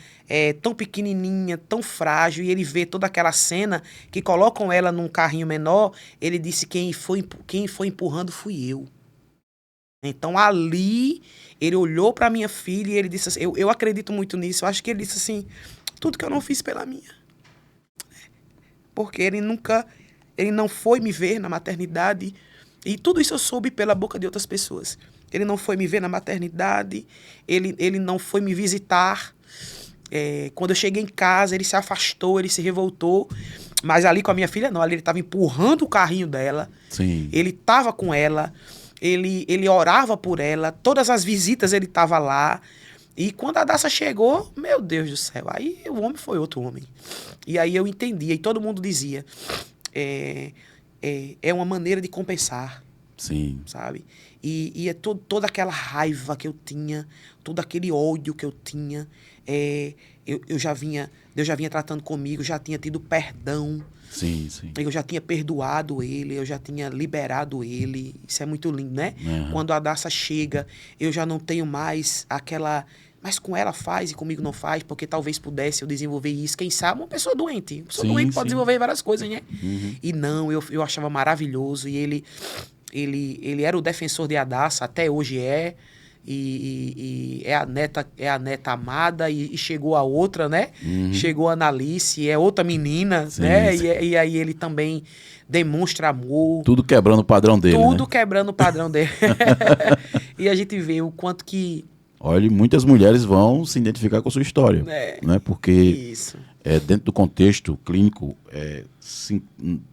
tão pequenininha, tão frágil, e ele vê toda aquela cena que colocam ela num carrinho menor, ele disse, quem foi empurrando fui eu. Então ali, ele olhou para minha filha e ele disse assim, eu acredito muito nisso, eu acho que ele disse assim, tudo que eu não fiz pela minha. Porque ele não foi me ver na maternidade, e tudo isso eu soube pela boca de outras pessoas. Ele não foi me ver na maternidade, ele não foi me visitar. Quando eu cheguei em casa, ele se afastou, ele se revoltou. Mas ali com a minha filha, não. Ali ele estava empurrando o carrinho dela. Sim. Ele estava com ela. Ele orava por ela. Todas as visitas ele estava lá. E quando a Daça chegou, meu Deus do céu, aí o homem foi outro homem. E aí eu entendia, e todo mundo dizia, é uma maneira de compensar. Sim. Sabe? E é toda aquela raiva que eu tinha, todo aquele ódio que eu tinha, Deus já vinha tratando comigo, já tinha tido perdão. Sim, sim. Eu já tinha perdoado ele, eu já tinha liberado ele. Isso é muito lindo, né? Uhum. Quando a Daça chega, eu já não tenho mais aquela... Mas com ela faz e comigo não faz, porque talvez pudesse eu desenvolver isso. Quem sabe uma pessoa doente. Uma pessoa doente pode desenvolver várias coisas, né? Uhum. E não, eu achava maravilhoso. E ele era o defensor de Adassa, até hoje é. E é a neta amada, e chegou a outra, né? Uhum. Chegou a Analice, é outra menina, Sim, né? sim. E aí ele também demonstra amor. Tudo quebrando o padrão dele, Tudo né? quebrando o padrão dele. E a gente vê o quanto que... Olha, muitas mulheres vão se identificar com a sua história, né? Porque Isso. dentro do contexto clínico,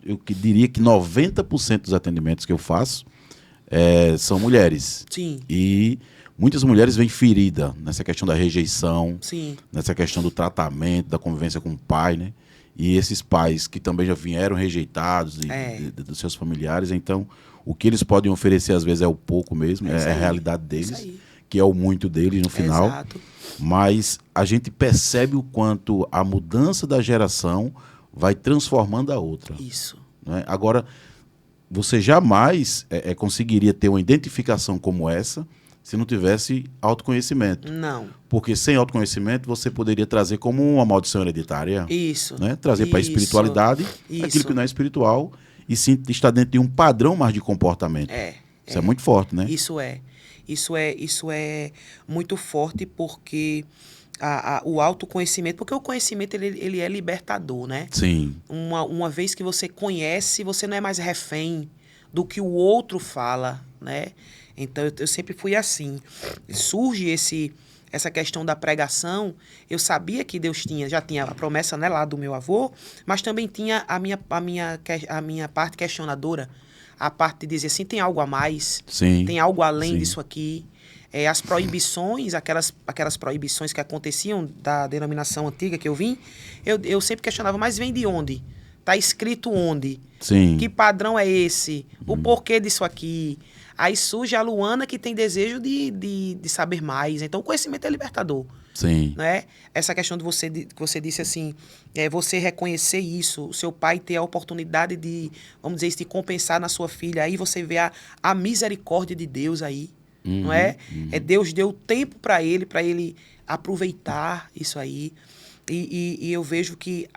eu diria que 90% dos atendimentos que eu faço são mulheres. Sim. E muitas mulheres vêm ferida nessa questão da rejeição, Sim. nessa questão do tratamento, da convivência com o pai, né? E esses pais que também já vieram rejeitados dos seus familiares, então o que eles podem oferecer às vezes é o pouco mesmo, é a realidade deles, que é o muito deles no final. Exato. Mas a gente percebe o quanto a mudança da geração vai transformando a outra. Isso. Né? Agora, você jamais conseguiria ter uma identificação como essa se não tivesse autoconhecimento. Não. Porque sem autoconhecimento você poderia trazer como uma maldição hereditária. Isso. Né? Trazer para a espiritualidade aquilo que não é espiritual e sim estar dentro de um padrão mais de comportamento. Isso é muito forte, né? Isso é muito forte porque o autoconhecimento, porque o conhecimento ele é libertador, né? Sim. Uma vez que você conhece, você não é mais refém do que o outro fala, né? Então eu sempre fui assim. Surge essa questão da pregação, eu sabia que Deus já tinha a promessa, né, lá do meu avô, mas também tinha a minha parte questionadora, a parte de dizer assim, tem algo a mais, Sim. tem algo além Sim. disso aqui. As proibições, aquelas proibições que aconteciam da denominação antiga que eu vim, eu sempre questionava, mas vem de onde? Está escrito onde? Sim. Que padrão é esse? O porquê disso aqui? Aí surge a Luana que tem desejo de saber mais. Então, o conhecimento é libertador. Sim. Né? Essa questão que você disse assim, você reconhecer isso, o seu pai ter a oportunidade de, vamos dizer isso, de compensar na sua filha. Aí você vê a misericórdia de Deus aí. Não é? Deus deu tempo para ele aproveitar isso aí. E eu vejo que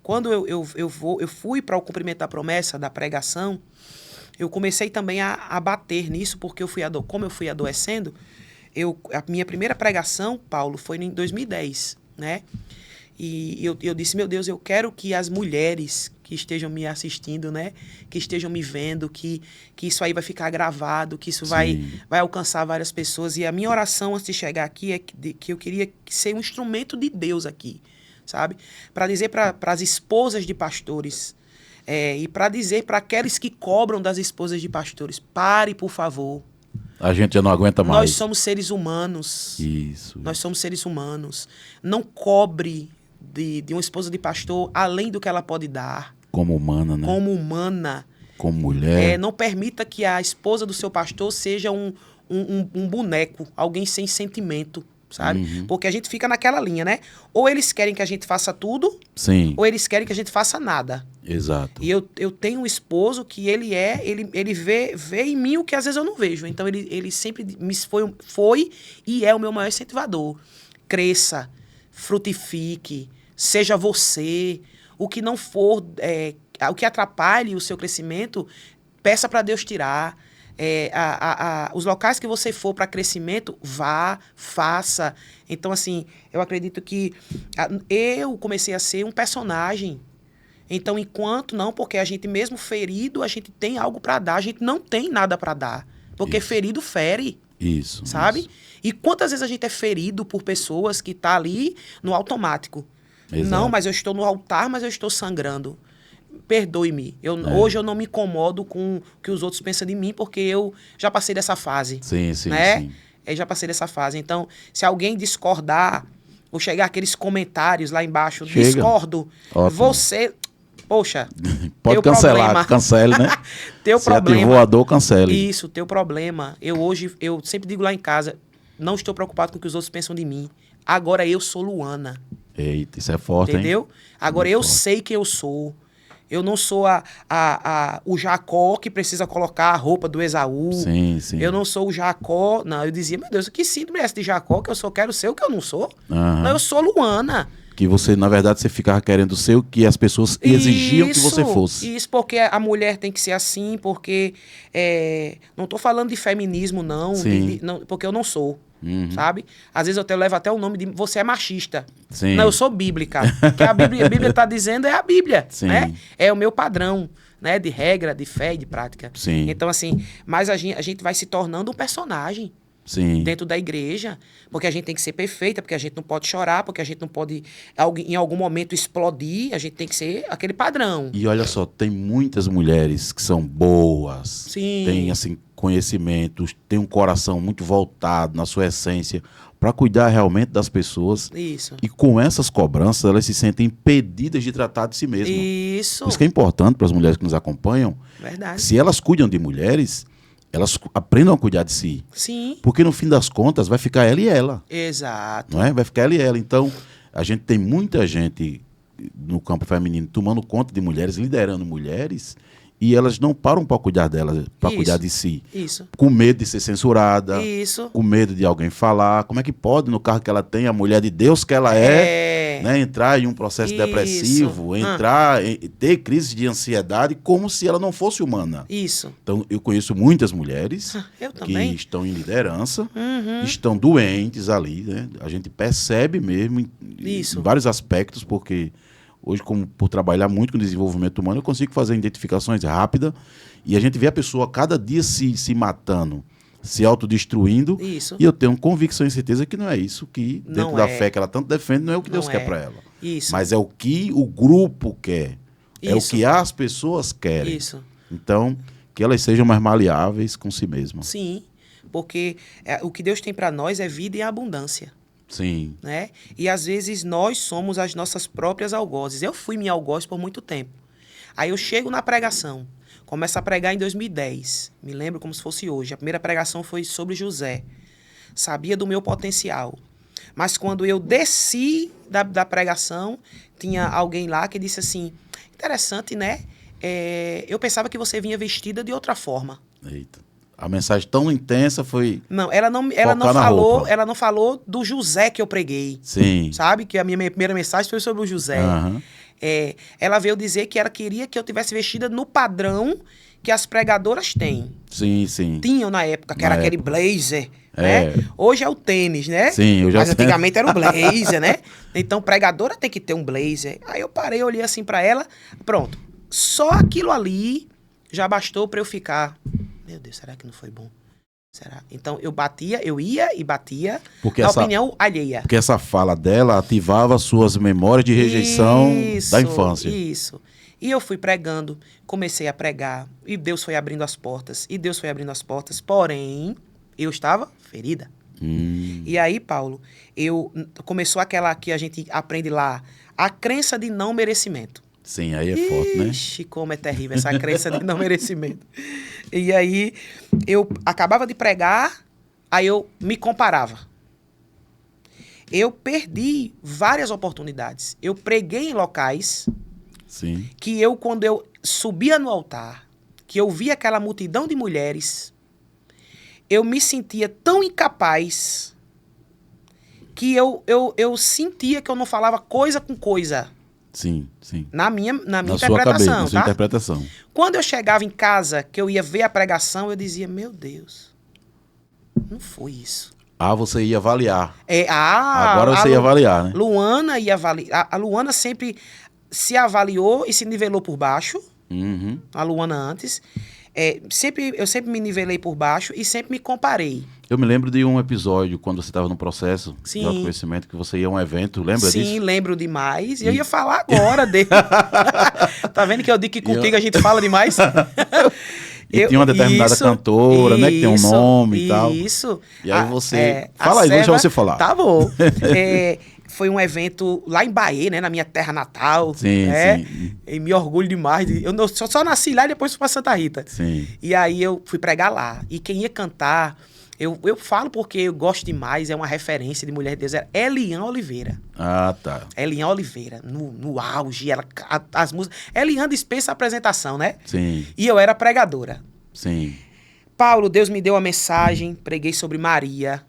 quando eu fui para o cumprimento da promessa, da pregação, eu comecei também a bater nisso, porque como eu fui adoecendo, a minha primeira pregação, Paulo, foi em 2010, né? E eu disse, meu Deus, eu quero que as mulheres que estejam me assistindo, né, que estejam me vendo, que isso aí vai ficar gravado, que isso vai alcançar várias pessoas. E a minha oração antes de chegar aqui é que eu queria ser um instrumento de Deus aqui, sabe? Para dizer para as esposas de pastores, e para dizer para aqueles que cobram das esposas de pastores, pare, por favor. A gente já não aguenta mais. Nós somos seres humanos. Isso. Nós somos seres humanos. Não cobre de uma esposa de pastor além do que ela pode dar. Como humana, né? Como humana. Como mulher. Não permita que a esposa do seu pastor seja um boneco, alguém sem sentimento, sabe? Porque a gente fica naquela linha, né? Ou eles querem que a gente faça tudo, Sim. ou eles querem que a gente faça nada. Exato. E eu tenho um esposo que ele vê em mim o que às vezes eu não vejo. Então ele sempre foi e é o meu maior incentivador. Cresça, frutifique, seja você. O que não for, o que atrapalhe o seu crescimento, peça para Deus tirar. Os locais que você for para crescimento, vá, faça. Então, assim, eu acredito que eu comecei a ser um personagem. Então, porque a gente mesmo ferido, a gente tem algo para dar, a gente não tem nada para dar. Porque ferido fere. Isso. Sabe? Isso. E quantas vezes a gente é ferido por pessoas que tá ali no automático? Exato. Não, mas eu estou no altar, mas eu estou sangrando. Perdoe-me. Hoje eu não me incomodo com o que os outros pensam de mim, porque eu já passei dessa fase. Sim, sim, né? sim. Eu já passei dessa fase. Então, se alguém discordar, ou chegar aqueles comentários lá embaixo, discordo, Ótimo. você... Poxa, pode cancelar, problema. Cancele, né? Teu se problema. Ativou a dor, cancele. Isso, teu problema. Eu sempre digo lá em casa, não estou preocupado com o que os outros pensam de mim. Agora eu sou Luana. Eita, isso é forte, entendeu? Hein? Agora muito eu forte. sei que eu sou. Eu não sou o Jacó que precisa colocar a roupa do Esaú. Sim, sim. Eu não sou o Jacó. Não, eu dizia, meu Deus, que síndrome é essa de Jacó, que eu só quero ser o que eu não sou? Não, eu sou Luana. Que você, na verdade, você ficava querendo ser o que as pessoas exigiam que você fosse. Isso, porque a mulher tem que ser assim, porque... não estou falando de feminismo, não, porque eu não sou, sabe? Às vezes eu levo até o nome de... Você é machista. Sim. Não, eu sou bíblica. O que a Bíblia está dizendo é a Bíblia, Sim. né? É o meu padrão, né? De regra, de fé e de prática. Sim. Então, assim, mas a gente vai se tornando um personagem. Sim. Dentro da igreja, porque a gente tem que ser perfeita, porque a gente não pode chorar, porque a gente não pode, em algum momento, explodir, a gente tem que ser aquele padrão. E olha só, tem muitas mulheres que são boas, Sim. têm assim, conhecimentos, têm um coração muito voltado na sua essência para cuidar realmente das pessoas. Isso. E com essas cobranças, elas se sentem impedidas de tratar de si mesmas. Isso. Isso que é importante para as mulheres que nos acompanham. Verdade. Se elas cuidam de mulheres, elas aprendam a cuidar de si. Sim. Porque no fim das contas vai ficar ela e ela. Exato. Não é? Vai ficar ela e ela. Então, a gente tem muita gente no campo feminino tomando conta de mulheres, liderando mulheres, e elas não param para cuidar delas, para cuidar de si. Isso. Com medo de ser censurada, Isso. com medo de alguém falar. Como é que pode, no cargo que ela tem, a mulher de Deus que ela é, né, entrar em um processo depressivo, ter crise de ansiedade como se ela não fosse humana? Isso. Então, eu conheço muitas mulheres que estão em liderança, estão doentes ali, né? A gente percebe mesmo em vários aspectos, porque hoje, por trabalhar muito com desenvolvimento humano, eu consigo fazer identificações rápidas e a gente vê a pessoa cada dia se matando se autodestruindo. Isso. E eu tenho convicção e certeza que não é isso que, dentro Não da é. fé que ela tanto defende, não é o que Deus Não quer é. para ela. Isso. Mas é o que o grupo quer. É o Isso. que as pessoas querem. Isso. Então, que elas sejam mais maleáveis com si mesmas. Sim. Porque o que Deus tem para nós é vida em abundância. Sim. Né? E às vezes nós somos as nossas próprias algozes. Eu fui minha algoz por muito tempo. Aí eu chego na pregação, começo a pregar em 2010. Me lembro como se fosse hoje. A primeira pregação foi sobre José. Sabia do meu potencial. Mas quando eu desci da pregação, tinha alguém lá que disse assim, interessante, né? Eu pensava que você vinha vestida de outra forma. Eita. A mensagem tão intensa foi... Não, ela não falou do José que eu preguei. Sim. Sabe? Que a minha primeira mensagem foi sobre o José. Aham. Ela veio dizer que ela queria que eu tivesse vestida no padrão que as pregadoras têm. Sim, sim. Tinham na época, que Na era aquele época. blazer, É. né? Hoje é o tênis, né? Sim, hoje é o Mas tênis. antigamente era o blazer, né? Então, pregadora tem que ter um blazer. Aí eu parei, olhei assim pra ela, pronto. Só aquilo ali já bastou pra eu ficar... Meu Deus, será que não foi bom? Será? Então, eu ia e batia Porque na essa- opinião alheia. Porque essa fala dela ativava suas memórias de rejeição Isso, da infância. Isso. E eu fui pregando, comecei a pregar, e Deus foi abrindo as portas, porém, eu estava ferida. E aí, Paulo, começou aquela que a gente aprende lá, a crença de não merecimento. Sim, aí é forte, né? Ixi, como é terrível essa crença de não merecimento. E aí, eu acabava de pregar, aí eu me comparava. Eu perdi várias oportunidades. Eu preguei em locais Sim. que quando eu subia no altar, que eu via aquela multidão de mulheres, eu me sentia tão incapaz que eu sentia que eu não falava coisa com coisa. Sim, sim. Na minha Na sua interpretação, cabeça, na sua tá? interpretação. Quando eu chegava em casa, que eu ia ver a pregação, eu dizia, meu Deus, não foi isso. Ah, você ia avaliar. Agora A você ia avaliar, né? Luana ia avaliar. A Luana sempre se avaliou e se nivelou por baixo. Uhum. A Luana antes. Eu sempre me nivelei por baixo e sempre me comparei. Eu me lembro de um episódio, quando você estava no processo Sim. de autoconhecimento, que você ia a um evento, lembra Sim, disso? lembro demais. E eu ia falar agora dele. Tá vendo que eu digo que contigo a gente fala demais? E tinha uma determinada cantora, né, que tem um nome e tal. Isso. E aí você... Fala aí, vou deixar você falar. Tá bom. Foi um evento lá em Bahia, né? Na minha terra natal. Sim, né? sim. E me orgulho demais. Eu só nasci lá e depois fui pra Santa Rita. Sim. E aí eu fui pregar lá. E quem ia cantar... Eu falo porque eu gosto demais, é uma referência de Mulher de Deus. Era Eliane Oliveira. Ah, tá. Eliane Oliveira, no auge, as músicas... Eliane dispensa a apresentação, né? Sim, E eu era pregadora. sim. Paulo, Deus me deu a mensagem, preguei sobre Maria,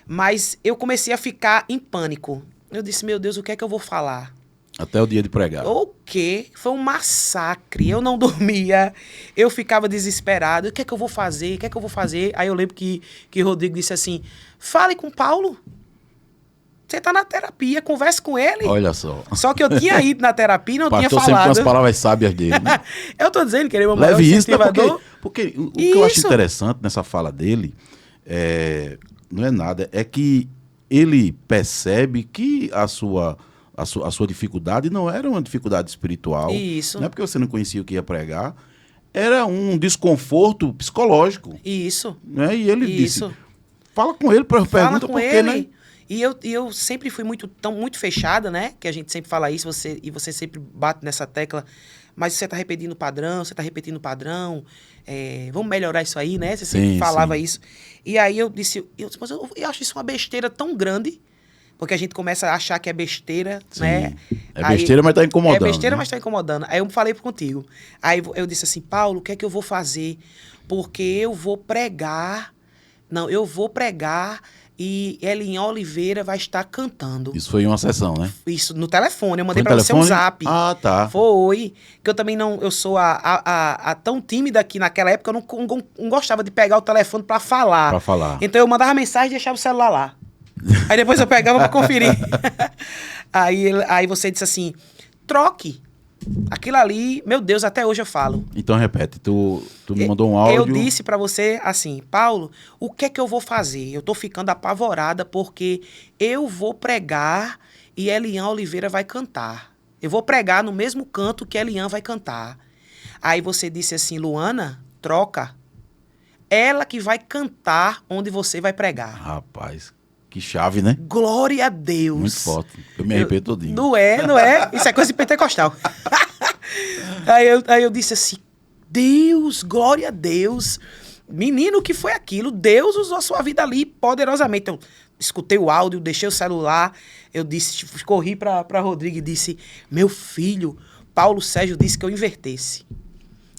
mas eu comecei a ficar em pânico. Eu disse, meu Deus, o que é que eu vou falar? Até o dia de pregar. O quê? Foi um massacre. Eu não dormia, eu ficava desesperado. O que é que eu vou fazer? O que é que eu vou fazer? Aí eu lembro que Rodrigo disse assim, fale com Paulo. Você tá na terapia, converse com ele. Olha só. Só que eu tinha ido na terapia e não tinha Pastor sempre com falado. as palavras sábias dele, né? Eu tô dizendo que ele é o maior Leve isso, né? incentivador. Porque o que eu acho Isso. interessante nessa fala dele não é nada, é que ele percebe que a sua dificuldade não era uma dificuldade espiritual. Isso. Não é porque você não conhecia o que ia pregar, era um desconforto psicológico. Isso. Né? E ele Isso. disse, fala com ele, Fala pergunta com por quê, ele. né? E eu sempre fui muito fechada, né? Que a gente sempre fala isso, você sempre bate nessa tecla. Mas você tá repetindo o padrão, vamos melhorar isso aí, né? Você sempre Sim, falava sim. isso. E aí eu disse, mas eu acho isso uma besteira tão grande, porque a gente começa a achar que é besteira, Sim. né? É besteira, mas tá incomodando. É besteira, né? mas tá incomodando. Aí eu falei contigo. Aí eu disse assim, Paulo, o que é que eu vou fazer? Porque eu vou pregar. Não, eu vou pregar e Eliane Oliveira vai estar cantando. Isso foi uma sessão, né? Isso, no telefone. Eu mandei Foi no pra você um telefone? zap. Ah, tá. Foi. Que eu também não... Eu sou a tão tímida que naquela época eu não gostava de pegar o telefone pra falar. Pra falar. Então eu mandava mensagem e deixava o celular lá. Aí depois eu pegava pra conferir. Aí você disse assim, troque. Aquilo ali, meu Deus, até hoje eu falo. Então repete, tu me mandou um áudio. Eu disse pra você assim, Paulo, o que é que eu vou fazer? Eu tô ficando apavorada porque eu vou pregar e Elian Oliveira vai cantar. Eu vou pregar no mesmo canto que Elian vai cantar. Aí você disse assim, Luana, troca. Ela que vai cantar onde você vai pregar. Rapaz, que chave, né? Glória a Deus. Muito forte. Eu me arrependo todinho. Não é? Isso é coisa de pentecostal. aí eu disse assim, Deus, glória a Deus. Menino, o que foi aquilo? Deus usou a sua vida ali poderosamente. Então, escutei o áudio, deixei o celular, eu disse, corri para Rodrigo e disse, meu filho, Paulo Sérgio disse que eu invertesse.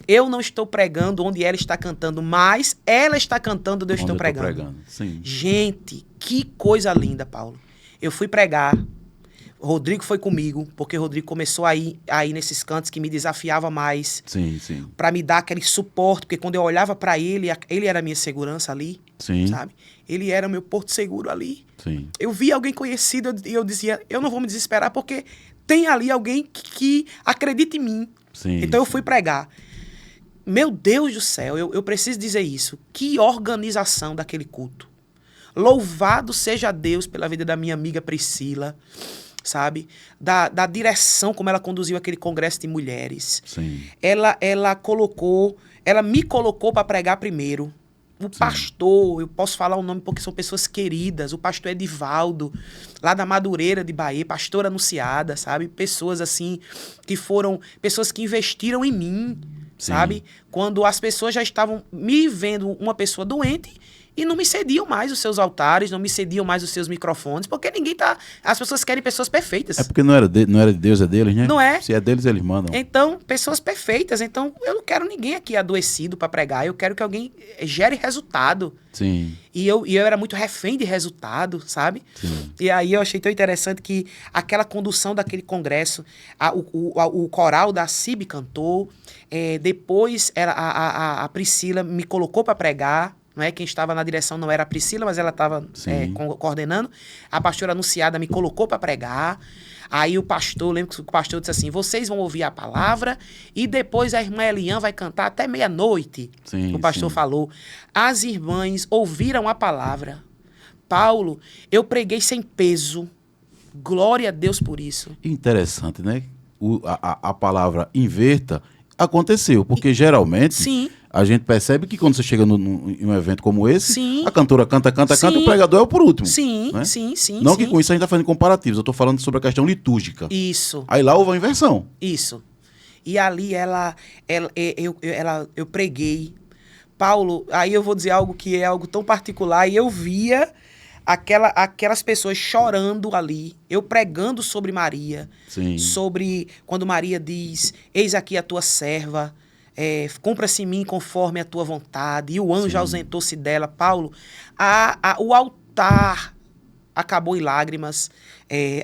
Eu não estou pregando onde ela está cantando, mas ela está cantando onde eu estou pregando. Sim. Gente, que coisa linda, Paulo. Eu fui pregar, Rodrigo foi comigo, porque Rodrigo começou a ir nesses cantos que me desafiava mais. Sim, sim. Para me dar aquele suporte, porque quando eu olhava para ele, ele era a minha segurança ali, Sim. sabe? Ele era o meu porto seguro ali. Sim. Eu via alguém conhecido e eu dizia, eu não vou me desesperar porque tem ali alguém que acredita em mim. Sim, então eu fui pregar. Meu Deus do céu, eu preciso dizer isso. Que organização daquele culto. Louvado seja Deus pela vida da minha amiga Priscila, sabe? Da direção como ela conduziu aquele congresso de mulheres. Sim. Ela me colocou para pregar primeiro. O pastor, eu posso falar o nome porque são pessoas queridas, o pastor Edivaldo, lá da Madureira de Bahia, pastor Anunciada, sabe? Pessoas assim, pessoas que investiram em mim, sabe? Quando as pessoas já estavam me vendo uma pessoa doente e não me cediam mais os seus altares, não me cediam mais os seus microfones, porque ninguém tá... As pessoas querem pessoas perfeitas. É porque não era de Deus, é deles, né? Não é? Se é deles, eles mandam. Então, pessoas perfeitas. Então, eu não quero ninguém aqui adoecido para pregar. Eu quero que alguém gere resultado. Sim. E eu era muito refém de resultado, sabe? Sim. E aí eu achei tão interessante que aquela condução daquele congresso, o coral da CIB cantou, depois a Priscila me colocou para pregar. Não é? Quem estava na direção não era a Priscila, mas ela estava coordenando. A pastora Anunciada me colocou para pregar. Aí o pastor, lembro que o pastor disse assim, vocês vão ouvir a palavra e depois a irmã Elian vai cantar até meia-noite. O pastor falou. As irmãs ouviram a palavra. Paulo, eu preguei sem peso. Glória a Deus por isso. Interessante, né? A palavra inverta aconteceu, porque geralmente... Sim. A gente percebe que quando você chega em um evento como esse, Sim. a cantora canta e o pregador é o por último. Sim, né? sim. Não que com isso a gente está fazendo comparativos, eu estou falando sobre a questão litúrgica. Isso. Aí lá houve a inversão. Isso. E ali eu preguei. Paulo, aí eu vou dizer algo que é algo tão particular, e eu via aquelas pessoas chorando ali, eu pregando sobre Maria, sobre quando Maria diz, eis aqui a tua serva, cumpra-se em mim conforme a tua vontade, e o anjo ausentou-se dela. Paulo, o altar acabou em lágrimas,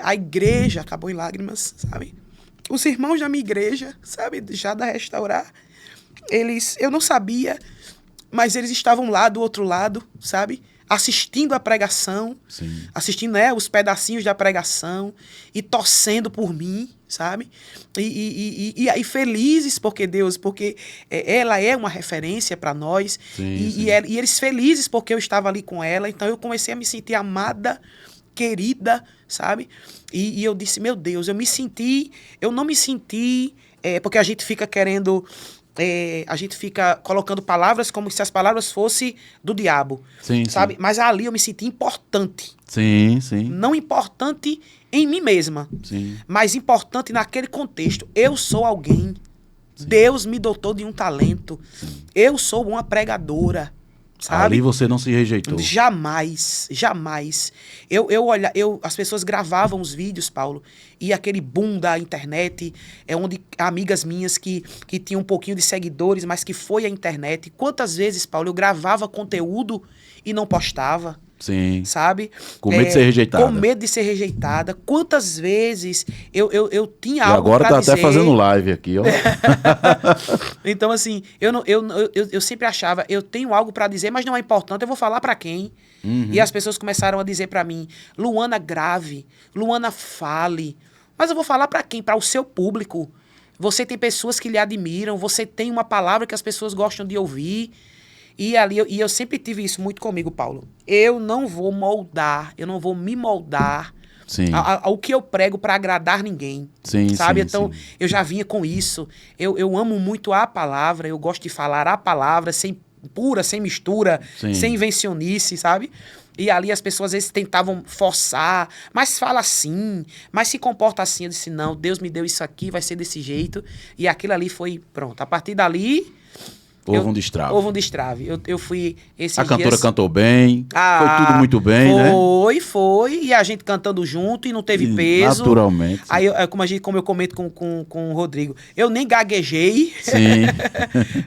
a igreja acabou em lágrimas, sabe? Os irmãos da minha igreja, sabe, já da Restaurar, eu não sabia, mas eles estavam lá do outro lado, sabe? Assistindo a pregação, assistindo os pedacinhos da pregação e torcendo por mim, sabe? E aí felizes porque ela é uma referência para nós. E eles felizes porque eu estava ali com ela. Então eu comecei a me sentir amada, querida, sabe? E eu disse, meu Deus, eu não me senti, porque a gente fica querendo... a gente fica colocando palavras como se as palavras fossem do diabo, sabe? Mas ali eu me senti importante. Não importante em mim mesma, mas importante naquele contexto. Eu sou alguém. Deus me dotou de um talento. Eu sou uma pregadora, sabe? Ali você não se rejeitou. Jamais, jamais. As pessoas gravavam os vídeos, Paulo, e aquele boom da internet, onde amigas minhas que tinham um pouquinho de seguidores, mas que foi a internet. Quantas vezes, Paulo, eu gravava conteúdo e não postava? Sabe? Com medo de ser rejeitada. Com medo de ser rejeitada. Quantas vezes eu tinha algo pra dizer. E agora tá até fazendo live aqui, ó. Então, assim, eu sempre achava, eu tenho algo para dizer, mas não é importante, eu vou falar para quem? E as pessoas começaram a dizer para mim, Luana grave, Luana fale. Mas eu vou falar para quem? Para o seu público. você tem pessoas que lhe admiram, você tem uma palavra que as pessoas gostam de ouvir. E ali eu sempre tive isso muito comigo, Paulo. Eu não vou me moldar Sim. ao que eu prego para agradar ninguém. Sim, sabe? sim, Então, sim. eu já vinha com isso. Eu amo muito a palavra, eu gosto de falar a palavra sem mistura, Sim. sem invencionice, sabe? E ali as pessoas às vezes tentavam forçar, mas fala assim, mas se comporta assim. Eu disse, não, Deus me deu isso aqui, vai ser desse jeito. E aquilo ali foi, pronto. A partir dali... Houve um destrave. Houve um destrave. Eu fui esses A cantora dias... cantou bem, foi tudo muito bem, né? Foi. E a gente cantando junto e não teve E peso. naturalmente. Aí, como eu comento com o Rodrigo, eu nem gaguejei. Sim.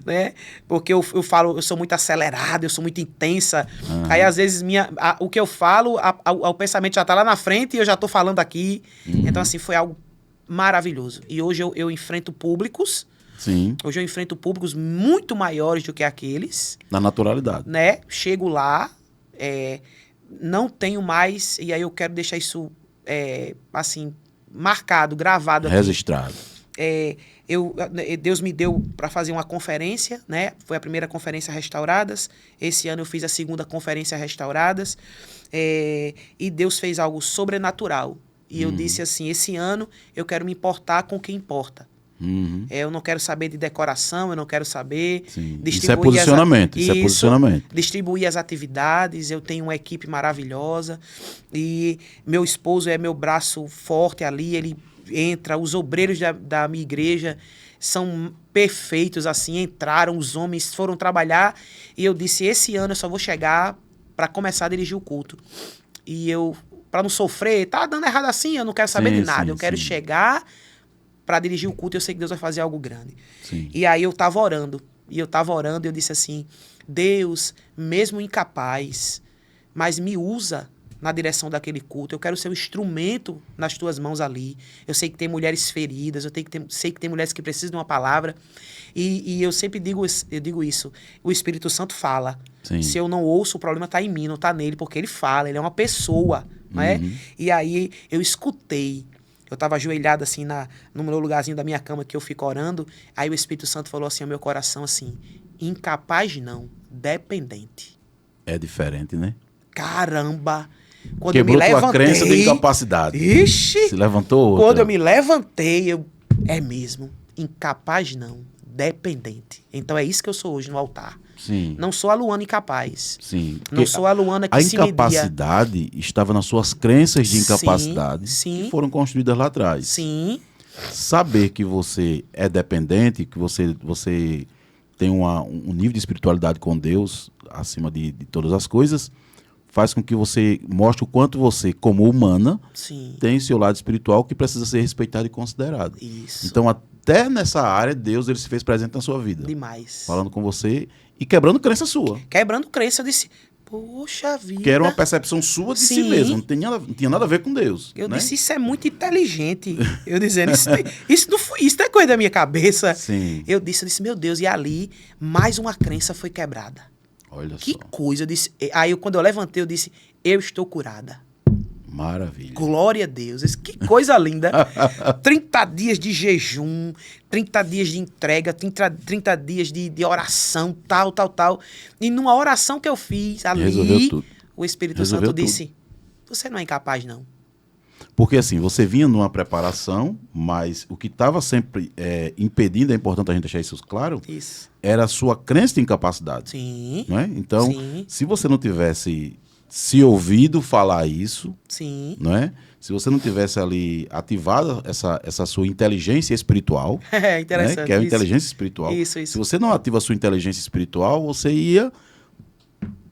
Né? Porque eu falo, eu sou muito acelerado, eu sou muito intensa. Aí, às vezes, o que eu falo, o pensamento já tá lá na frente e eu já tô falando aqui. Então, assim, foi algo maravilhoso. E hoje eu enfrento públicos. Sim. Hoje eu enfrento públicos muito maiores do que aqueles. Na naturalidade. Né? Chego lá, não tenho mais, e aí eu quero deixar isso, assim, marcado, gravado aqui. Registrado. Deus me deu para fazer uma conferência, né? Foi a primeira conferência Restauradas. Esse ano eu fiz a segunda conferência Restauradas. E Deus fez algo sobrenatural. E eu disse assim, esse ano eu quero me importar com quem importa. Eu não quero saber de decoração, eu não quero saber... Sim. Distribuir Isso é posicionamento, isso é posicionamento. Distribuir as atividades, eu tenho uma equipe maravilhosa e meu esposo é meu braço forte ali, ele entra, os obreiros da minha igreja são perfeitos, assim, entraram, os homens foram trabalhar e eu disse, esse ano eu só vou chegar para começar a dirigir o culto. E eu, para não sofrer, tá dando errado assim, eu não quero saber de nada, eu quero chegar... para dirigir o culto, eu sei que Deus vai fazer algo grande. Sim. E aí eu tava orando, e eu disse assim, Deus, mesmo incapaz, mas me usa na direção daquele culto, eu quero ser um instrumento nas tuas mãos ali. Eu sei que tem mulheres feridas, sei que tem mulheres que precisam de uma palavra, e eu sempre digo isso, o Espírito Santo fala. Sim. Se eu não ouço, o problema está em mim, não está nele, porque ele fala, ele é uma pessoa, não é? E aí eu escutei. Eu estava ajoelhado assim no meu lugarzinho da minha cama que eu fico orando. Aí o Espírito Santo falou assim ao meu coração assim, incapaz não, dependente. É diferente, né? Caramba! Quando Quebrou eu me levantei, tua crença de incapacidade. Ixi! Se levantou outra. Quando eu me levantei, é mesmo, incapaz não, dependente. Então é isso que eu sou hoje no altar. Sim. Não sou a Luana incapaz. Sim. Não sou a Luana que a se media. incapacidade estava nas suas crenças de incapacidade sim. que foram construídas lá atrás. Sim. Saber que você é dependente, que você tem um nível de espiritualidade com Deus acima de todas as coisas, faz com que você mostre o quanto você, como humana, Sim. tem seu lado espiritual que precisa ser respeitado e considerado. Isso. Então, até nessa área, Deus ele se fez presente na sua vida. Demais. Falando com você e quebrando crença sua. Quebrando crença, eu disse, poxa vida. Que era uma percepção sua de si mesmo, não tinha nada a ver com Deus. Eu né? disse, isso é muito inteligente. Eu dizendo, isso não é coisa da minha cabeça. Sim. Eu disse, meu Deus, e ali, mais uma crença foi quebrada. Olha Que só. coisa, eu disse. Aí, quando eu levantei, eu disse, eu estou curada. Maravilha. Glória a Deus. Eu disse, que coisa linda. 30 dias de jejum, 30 dias de entrega, 30 dias de oração, tal. E numa oração que eu fiz ali, Resolveu tudo. o Espírito Resolveu Santo disse, você não é incapaz, não. Porque assim, você vinha numa preparação, mas o que estava sempre impedindo, é importante a gente deixar isso claro, Isso. era a sua crença de incapacidade. Sim. Não é? Então, Sim. se você não tivesse se ouvido falar isso, Sim. não é? Se você não tivesse ali ativado essa sua inteligência espiritual, É interessante. né? Que é a isso. inteligência espiritual. Isso. Se você não ativa a sua inteligência espiritual, você ia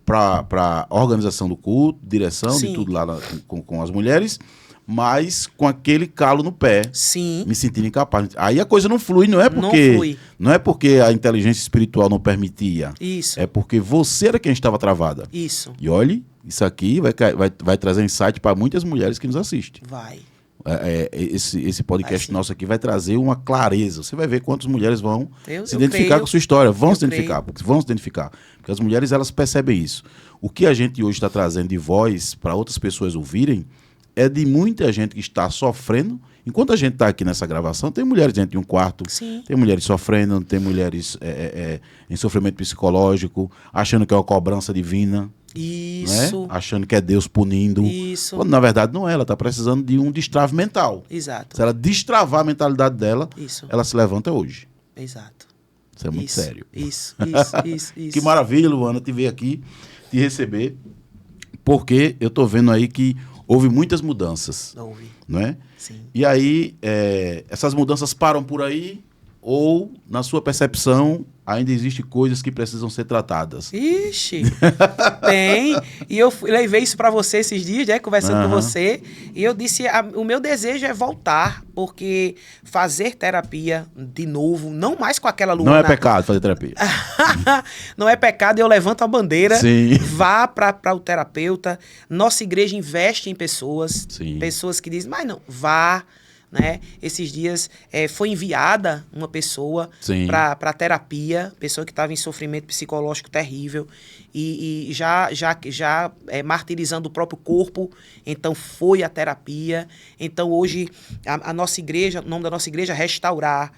para a organização do culto, direção Sim. de tudo lá com as mulheres, mas com aquele calo no pé, Sim. me sentindo incapaz. Aí a coisa não flui, não é porque a inteligência espiritual não permitia, Isso. é porque você era quem estava travada. Isso. E olhe, isso aqui vai trazer insight para muitas mulheres que nos assistem. Vai. Esse podcast Vai, nosso aqui vai trazer uma clareza. Você vai ver quantas mulheres vão Eu se identificar creio. com a sua história. Vão Eu se identificar. Porque as mulheres, elas percebem isso. O que a gente hoje está trazendo de voz para outras pessoas ouvirem é de muita gente que está sofrendo Enquanto a gente está aqui nessa gravação, tem mulheres dentro de um quarto, Sim. tem mulheres sofrendo, tem mulheres em sofrimento psicológico, achando que é uma cobrança divina. Isso. Né? Achando que é Deus punindo. Isso. Quando na verdade não é, ela está precisando de um destrave mental. Exato. Se ela destravar a mentalidade dela, Isso. ela se levanta hoje. Exato. Isso é muito Isso, sério. Isso. Que maravilha, Luana, te ver aqui, te receber, porque eu estou vendo aí que houve muitas mudanças, Ouve. não é? Sim. E aí, essas mudanças param por aí ou, na sua percepção, ainda existem coisas que precisam ser tratadas? Ixi, tem. E eu levei isso para você esses dias, né, conversando com você. E eu disse, o meu desejo é voltar, porque fazer terapia de novo, não mais com aquela Luana. Não é pecado fazer terapia. Não é pecado, eu levanto a bandeira. Sim. Vá para o terapeuta. Nossa igreja investe em pessoas. Sim. Pessoas que dizem, mas não, vá. Né? Esses dias foi enviada uma pessoa para terapia, pessoa que estava em sofrimento psicológico terrível e já martirizando o próprio corpo, então foi a terapia. Então hoje a nossa igreja, o nome da nossa igreja é Restaurar.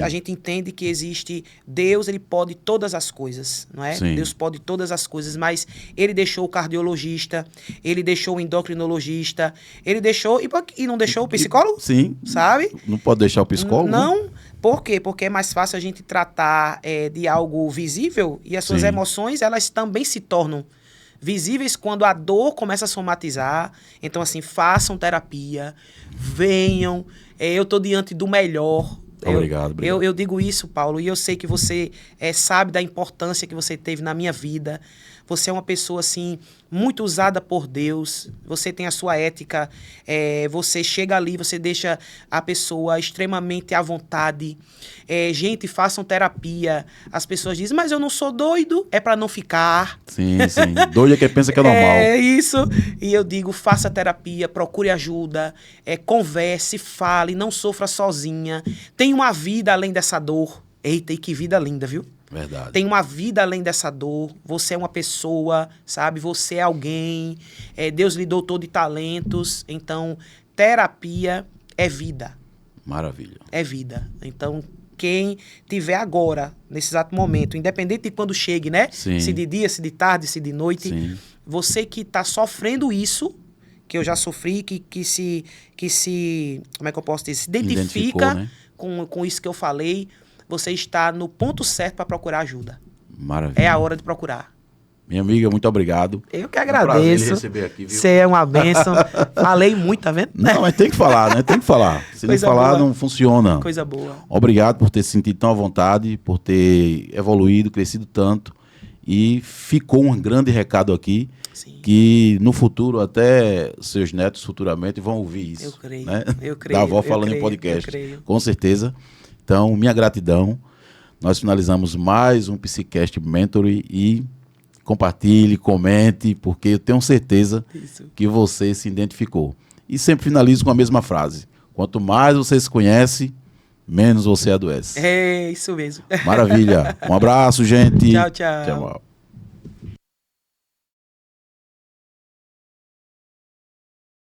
A gente entende que existe Deus, ele pode todas as coisas, não é? Sim. Deus pode todas as coisas, mas ele deixou o cardiologista, ele deixou o endocrinologista, ele deixou e não deixou o psicólogo? Sim. Sabe? Não pode deixar o psicólogo? Não. Por quê? Porque é mais fácil a gente tratar de algo visível e as suas emoções, elas também se tornam visíveis quando a dor começa a somatizar. Então, assim, façam terapia, venham. Eu estou diante do melhor. Obrigado. Eu digo isso, Paulo, e eu sei que você sabe da importância que você teve na minha vida. Você é uma pessoa, assim, muito usada por Deus. Você tem a sua ética. Você chega ali, você deixa a pessoa extremamente à vontade. Gente, façam terapia. As pessoas dizem, mas eu não sou doido. É para não ficar. Sim. Doido é quem pensa que é normal. É isso. E eu digo, faça terapia, procure ajuda, converse, fale, não sofra sozinha. Tem uma vida além dessa dor. Eita, e que vida linda, viu? Verdade. Tem uma vida além dessa dor. Você é uma pessoa, sabe? Você é alguém. Deus lhe dotou de talentos. Então, terapia é vida. Maravilha. É vida. Então, quem tiver agora, nesse exato momento, independente de quando chegue, né? Sim. Se de dia, se de tarde, se de noite. Sim. Você que está sofrendo isso, que eu já sofri, que se como é que eu posso dizer? Se identifica, né? com isso que eu falei, você está no ponto certo para procurar ajuda. Maravilha. É a hora de procurar. Minha amiga, muito obrigado. Eu que Um prazer agradeço. lhe receber aqui, viu? Você é uma bênção. Falei muito, tá vendo? Não, mas tem que falar, né? Tem que falar. Se Coisa não falar, boa. não funciona. Coisa boa. Obrigado por ter se sentido tão à vontade, por ter evoluído, crescido tanto. E ficou um grande recado aqui, Sim. que no futuro, até seus netos futuramente vão ouvir isso. Eu creio, né? eu creio. Da avó eu falando creio, em podcast. eu creio. Com certeza. Então, minha gratidão. Nós finalizamos mais um Psicast Mentoring e compartilhe, comente, porque eu tenho certeza Isso. que você se identificou. E sempre finalizo com a mesma frase. Quanto mais você se conhece, menos você adoece. É isso mesmo. Maravilha. Um abraço, gente. Tchau, tchau. Tchau.